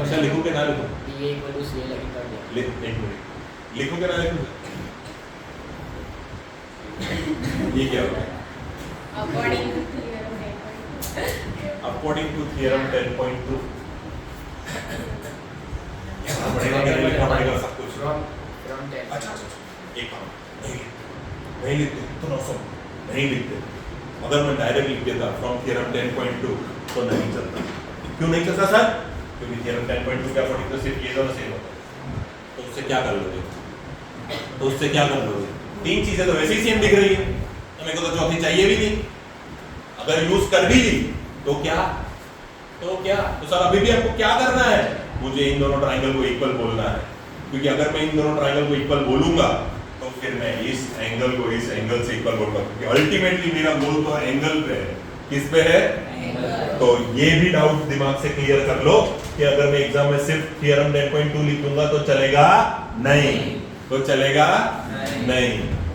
अच्छा लिखो कि ना लिखो? एक मिनट, लिखो कि ना लिखो? ये क्या होगा? अकॉर्डिंग टू थ्योरम 10.2 लिखना पड़ेगा कि नहीं लिखना पड़ेगा सब कुछ? अच्छा एक काम नहीं लिखते तो ना सुन, नहीं लिखते। अगर मैं डायरेक्ट लिख देता फ्रॉम थ्योरम 10.2 तो नहीं चलता। क्यों नहीं चलता सर? क्योंकि थ्योरम 10.2 के अकॉर्डिंग तो सिर्फ ये दोनों सेम होता है। तो उससे क्या कर लोगे? तो उससे क्या कर लोगे? तीन चीजें तो वैसे ही सेम दिख रही है, तो मेरे को तो चौथी चाहिए भी नहीं। अगर यूज कर भी ली तो क्या? तो सर अभी भी आपको क्या करना है? मुझे इन दोनों ट्रायंगल को इक्वल बोलना है, क्योंकि अगर मैं इन दोनों ट्रायंगल को इक्वल बोलूंगा तो फिर मैं इस एंगल को इस एंगल से इक्वल बोलूंगा, क्योंकि अल्टीमेटली मेरा गोल तो एंगल पे है। किस पे है? तो ये भी डाउट दिमाग से क्लियर कर लो कि अगर मैं एग्जाम में सिर्फ थ्योरम 10.2 लिख दूंगा तो चलेगा नहीं, तो चलेगा नहीं।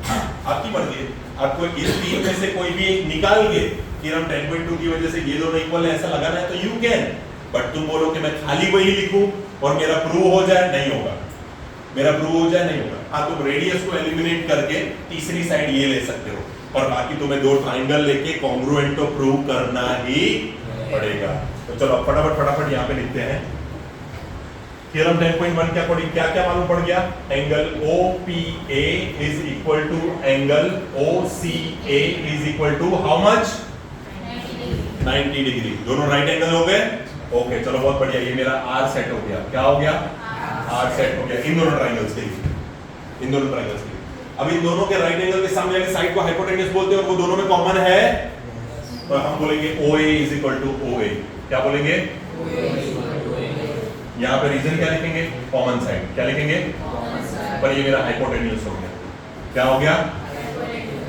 हाँ, आपकी मर्जी है, आपको इस तीन में से कोई भी एक निकाल के थ्योरम 10.2 की वजह से ये दोनों इक्वल है ऐसा लगाना है तो यू कैन, बट तुम बोलो कि मैं खाली वही लिखूं और मेरा प्रूव हो जाए, नहीं होगा। मेरा प्रूव हो जाए नहीं होगा। हाँ, तुम रेडियस को एलिमिनेट करके तीसरी साइड ये ले सकते हो, और बाकी तुम्हें दो ट्रायंगल लेके कॉन्ग्रुएंट तो प्रूव करना ही पड़ेगा। तो चलो फटाफट यहाँ पे लिखते हैं। थ्योरम 10.1 के अकॉर्डिंग क्या क्या मालूम पड़ गया? Angle OPA is equal to angle OCA is equal to how much? 90 degree. दोनों राइट एंगल हो गए? ओके, चलो बहुत बढ़िया। ये मेरा R सेट हो गया। क्या हो गया? R सेट हो गया इन दोनों ट्रायंगल्स के लिए, इन दोनों ट्रायंगल्स के लिए। अब इन दोनों के राइट एंगल के सामने वाली साइड को हाइपोटेन्यूज बोलते हैं और वो दोनों में कॉमन है, तो हम बोलेंगे OA is equal to OA। क्या बोलेंगे? यहाँ पे रीजन क्या लिखेंगे? Common side. क्या लिखेंगे? पर ये मेरा हाइपोटेन्यूज हो गया। क्या हो गया?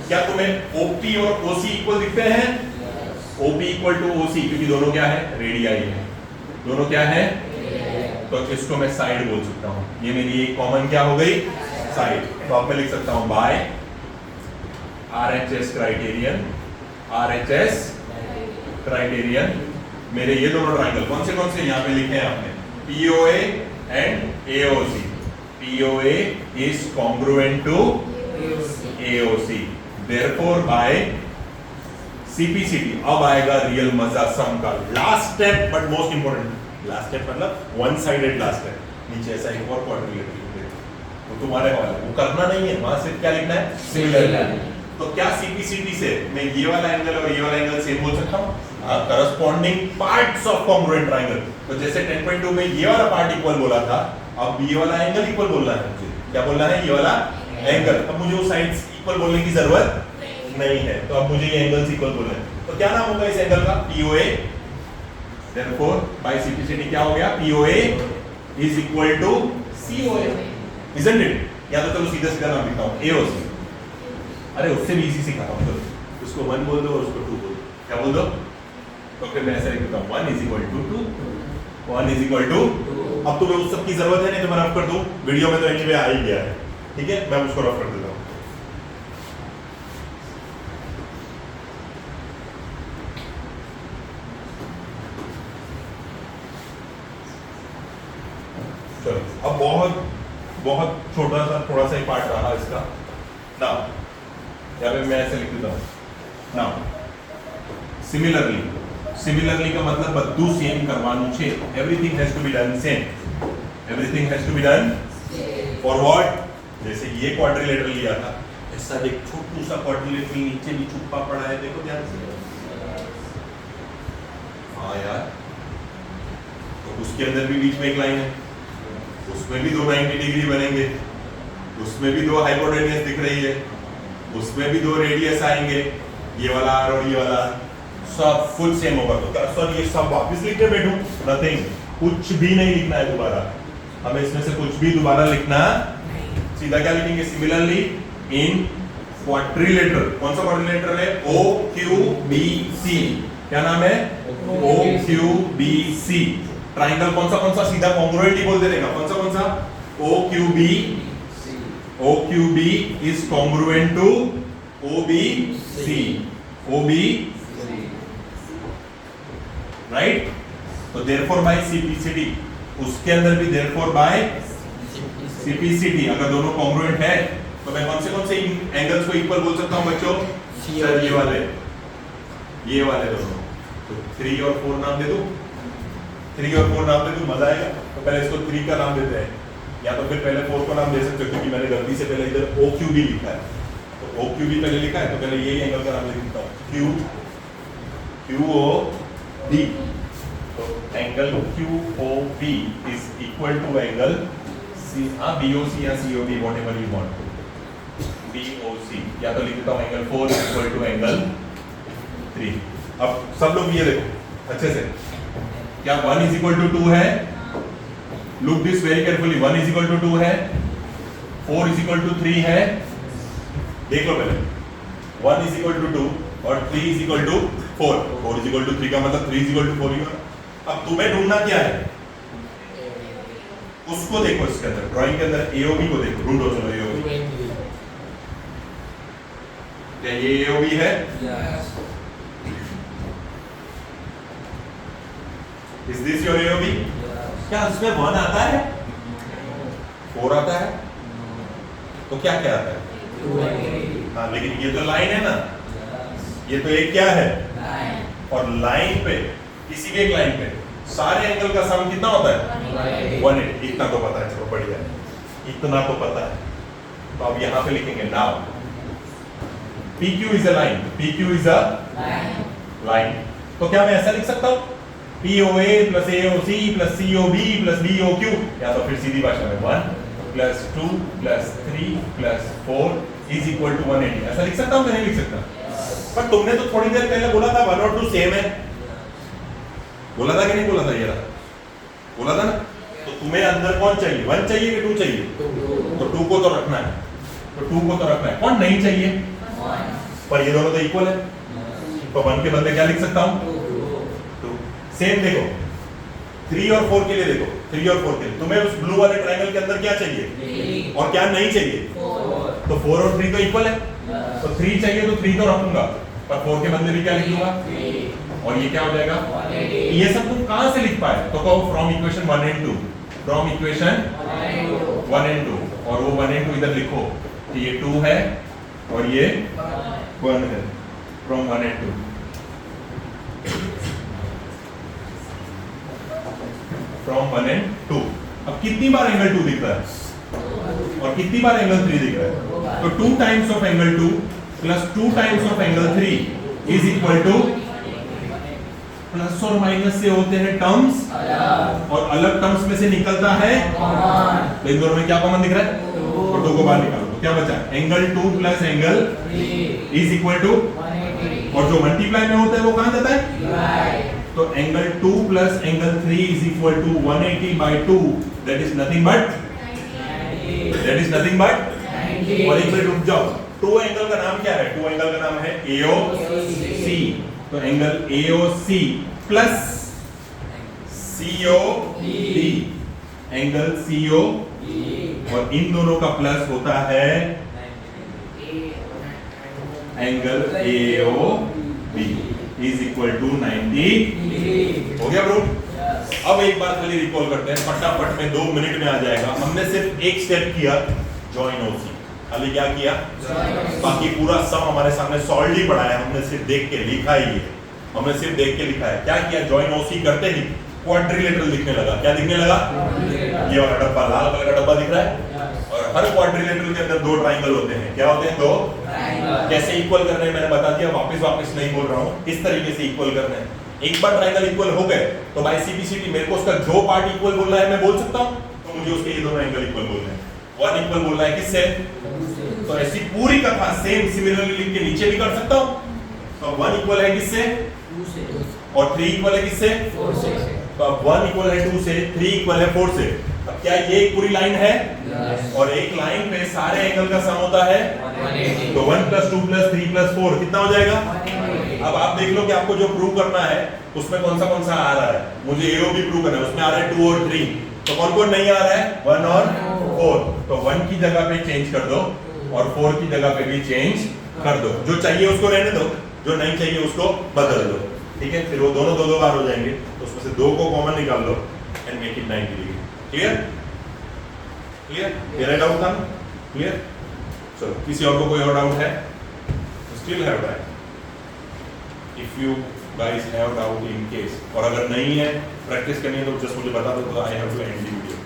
क्या तुम्हें OP और OC इक्वल दिखते हैं? OP इक्वल टू OC, क्योंकि दोनों क्या है? रेडियाई है। दोनों क्या है? तो इसको मैं साइड बोल सकता हूँ। ये मेरी एक कॉमन क्या हो गई? साइड। तो अब मैं लिख सकता हूँ by RHS criterion, RHS criterion मेरे ये दोनों ट्रायंगल कौन से यहाँ पे लिखे हैं आपने? POA and AOC। POA is congruent to AOC, therefore by CPCT। अब आएगा रियल मजा सम का last step, but most important last step, मतलब वन साइडेड लास्ट स्टेप। नीचे ऐसा एक और क्वाड्रिलेटरल वो तुम्हारे हवाले, वो करना नहीं है, वहां सिर्फ क्या लिखना है? सिमिलर। तो क्या CPCT से मैं ये वाला एंगल और ये वाला एंगल सेम बोल सकता हूँ? Corresponding parts of congruent triangle. तो जैसे 10.2 में ये वाला पार्ट इक्वल बोला था, अब ये वाला एंगल इक्वल बोलना है मुझे। क्या बोलना है? ये वाला एंगल। अब मुझे वो साइड्स इक्वल बोलने की जरूरत नहीं है, तो अब मुझे ये एंगल्स इक्वल बोलना है। तो क्या नाम होगा इस एंगल का? POA। देयरफॉर बाय CPCT क्या हो गया? POA is equal to COA, isn't it? या तो चलो सीधा सीधा नाम लिखता हूँ AOC। अरे उससे भी इजी सिखाता हूँ, चलो उसको 1 बोल दो और उसको 2 बोल दो। क्या बोल दो? तो फिर मैं ऐसा लिख देता हूँ 1 is equal to 2, 1 is equal to. अब तुम्हें उस सब की जरूरत है नहीं तो मैं रफ कर दूं, वीडियो में तो एनीवे आ ही गया है, ठीक है? मैं उसको रफ कर देता हूँ। चलो अब बहुत छोटा सा थोड़ा सा ही पार्ट रहा इसका। नाउ यहाँ पे मैं ऐसे लिख देता हूँ, नाउ सिमिलरली का मतलब બધું સેમ કરવાનું છે, everything has to be done same. Everything has to be done for what? जैसे ये क्वाड्रिलेटरल लिया था, ऐसा एक छोटू सा क्वाड्रिलेटरल नीचे भी छुपा पड़ा है, देखो ध्यान से। हाँ यार, तो उसके अंदर भी बीच में एक लाइन है, उसमें भी दो 90 डिग्री बनेंगे, उसमें भी दो हाइपोटेन्यूज दिख रही है, उसमें भी दो रेडियस आएंगे, ये वाला आर और ये वाला, सब कुछ सेम होगा। तो क्या सर ये सब वापस लिख के बैठूं? नथिंग, कुछ भी नहीं लिखना है दोबारा, हमें इसमें से कुछ भी दोबारा लिखना, सीधा क्या लिखेंगे? सिमिलरली इन क्वाड्रिलेटरल, कौन सा क्वाड्रिलेटरल है? ओ क्यू बी सी, क्या नाम है? O Q B C. Triangle कौन सा सीधा कॉन्ग्रुएंट ही बोल देगा, कौन सा? O Q B, O Q B is congruent to O B C, O B, right? तो देयरफॉर बाय सीपीसीटी, उसके अंदर भी देयरफॉर बाय सीपीसीटी, अगर दोनों कॉन्ग्रुएंट है तो मैं कौन से एंगल्स को इक्वल बोल सकता हूं बच्चों? सर ये वाले दोनों। तो 3 और 4 नाम दे दो, 3 और 4 नाम दे दो, मजा आएगा। तो पहले इसको 3 का नाम देते हैं, या तो फिर पहले 4 को नाम दे सकते हो, क्योंकि मैंने गलती से पहले इधर ओ क्यू बी लिखा है, तो ओ क्यू बी पहले लिखा है, तो पहले यही एंगल का नाम लिख देता हूं, क्यू ओ बी। तो angle Q O B is equal to angle C, B O C या C O B, whatever you want, B O C, या तो लिख देता हूं angle 4 is equal to angle 3। अब सब लोग ये देखो अच्छे से, क्या 1 इज इक्वल टू 2 है? Look this very carefully, 1 is equal to 2 है, 4 इज इक्वल टू 3 है, देख लो पहले, 1 इज इक्वल टू 2 और 3 is equal to 4, 4 is equal to 3 का मतलब 3 इज इक्वल टू 4 ही होगा। अब तुम्हें ढूंढना क्या है? उसको देखो, इसके अंदर ड्राइंग के अंदर एओबी को देखो, ढूंढो, चलो एओबी, क्या ये एओबी है? Is this your AOB? क्या इसमें 1 आता है, 4 आता है, तो क्या क्या आता है? हाँ, लेकिन ये तो लाइन है ना, ये तो एक क्या है? और लाइन पे, किसी भी एक लाइन पे सारे एंगल का सम कितना होता है? 180। इतना तो पता है, चलो बढ़िया, इतना तो पता है। तो अब यहां पे लिखेंगे now PQ is a line, PQ is a line. तो क्या मैं ऐसा लिख सकता हूं? POA plus AOC plus COB plus BOQ, या तो फिर सीधी भाषा में 1 plus 2 plus 3 plus 4 is equal to 180, ऐसा लिख सकता हूं कि नहीं लिख सकता? पर तुमने तो थोड़ी देर पहले बोला था 1 और 2 सेम है, बोला था कि नहीं बोला था? ये रहा, बोला था ना। तो तुम्हें अंदर कौन चाहिए? 1 चाहिए कि 2 चाहिए? तो 2 को तो रखना है, तो 2 को तो रखना है। कौन नहीं चाहिए? पर ये दोनों तो इक्वल है, तो 1 के बदले क्या लिख सकता हूं? 2। सेम देखो 3 और 4 के लिए, देखो 3 और 4 के लिए तुम्हें उस ब्लू वाले ट्रायंगल के अंदर क्या चाहिए और क्या नहीं चाहिए? 4। तो 4 और 3 तो इक्वल है, तो 3 चाहिए तो 3 तो रखूंगा, पर 4 के बदले भी क्या लिख दूंगा? और ये क्या हो जाएगा? ये सब तुम कहां से लिख पाए? तो कहो from equation 1 and 2, from equation 1 and 2, और वो 1 एंड 2 इधर लिखो कि ये 2 है और ये 1 है, फ्रॉम 1 एंड 2। From 1 and 2। अब कितनी बार एंगल 2 दिख रहा है और कितनी बार एंगल 3 दिख रहा है? तो 2 times of angle 2 plus 2 times of angle 3 is equal to, plus और माइनस से होते हैं टर्म्स और अलग टर्म्स में से निकलता है तो इन दोनों में क्या कॉमन दिख रहा है? तो 2 को बाहर निकालो तो क्या बचा? Angle 2 plus angle 3 is equal to, और जो मल्टीप्लाई में होता है वो कहां जाता है? तो angle 2 plus angle 3 is equal to 180 by 2, that is nothing but, that is nothing but, और एक मिनट रुक जाओ, 2 एंगल का नाम क्या है? 2 एंगल का नाम है AOC, तो angle AOC plus COB, angle COB, और इन दोनों का प्लस होता है angle AOB is equal to 90। हो गया ब्रो? अब एक बार खाली रिकॉल करते हैं फटाफट में, 2 मिनट में आ जाएगा। हमने सिर्फ एक स्टेप किया, जॉइन OC, खाली क्या किया? बाकी पूरा सम हमारे सामने सॉल्व ही पड़ा है, हमने सिर्फ देख के लिखा ही है, हमने सिर्फ देख के लिखा है। क्या किया? जॉइन OC करते ही क्वाड्रिलेटरल दिखने लगा। क्या दिखने लगा? ये वाला डब्बा, लाल कलर का डब्बा दिख रहा है। और हर क्वाड्रिलेटरल के अंदर दो ट्राइंगल होते हैं। क्या होते हैं? दो। कैसे इक्वल करने हैं मैंने बता दिया, वापस नहीं बोल रहा हूँ। इस तरीके से इक्वल करना है। एक बार ट्राइंगल इक्वल हो गए तो बाय सीपीसीटी मेरे को उसका जो पार्ट इक्वल बोल रहा है मैं बोल सकता हूँ, तो मुझे उसके ये दोनों एंगल इक्वल बोलने हैं। वन इक्वल बोल रहा है किससे? तो ऐसी पूरी कथा सेम सिमिलरली लिख के नीचे भी कर सकता हूँ। तो वन इक्वल है किससे? 2 से और 3 इक्वल है किससे? 4 से। तो अब 1 इक्वल है 2 से, 3 इक्वल है 4 से। अब क्या ये एक पूरी लाइन है? और एक लाइन पे सारे एंगल का सम होता है, तो 1 + 2 + 3 + 4 कितना हो जाएगा? अब आप देख लो कि आपको जो प्रूव करना है उसमें कौन सा आ रहा है। मुझे AOB प्रूव करना है, उसमें आ रहा है 2 और 3। तो कौन नहीं आ रहा है? 1 और 4। तो 1 की जगह पे चेंज कर दो और 4 की जगह पे भी चेंज कर दो। जो चाहिए उसको रहने दो, जो नहीं चाहिए उसको बदल दो। ठीक है, फिर वो दोनों दो बार हो जाएंगे, तो उसमें से 2 को कॉमन निकाल लो and make it 90 degree. Clear doubt था? क्लियर? चलो, किसी और को कोई और डाउट है? Still have time if you guys have doubt in case. और अगर नहीं है, प्रैक्टिस करनी है तो जस्ट मुझे बता दो, तो I have to end the video.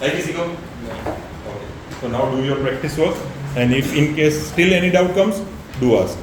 है किसी को? Okay, so now do your practice work and if in case still any doubt comes, do ask.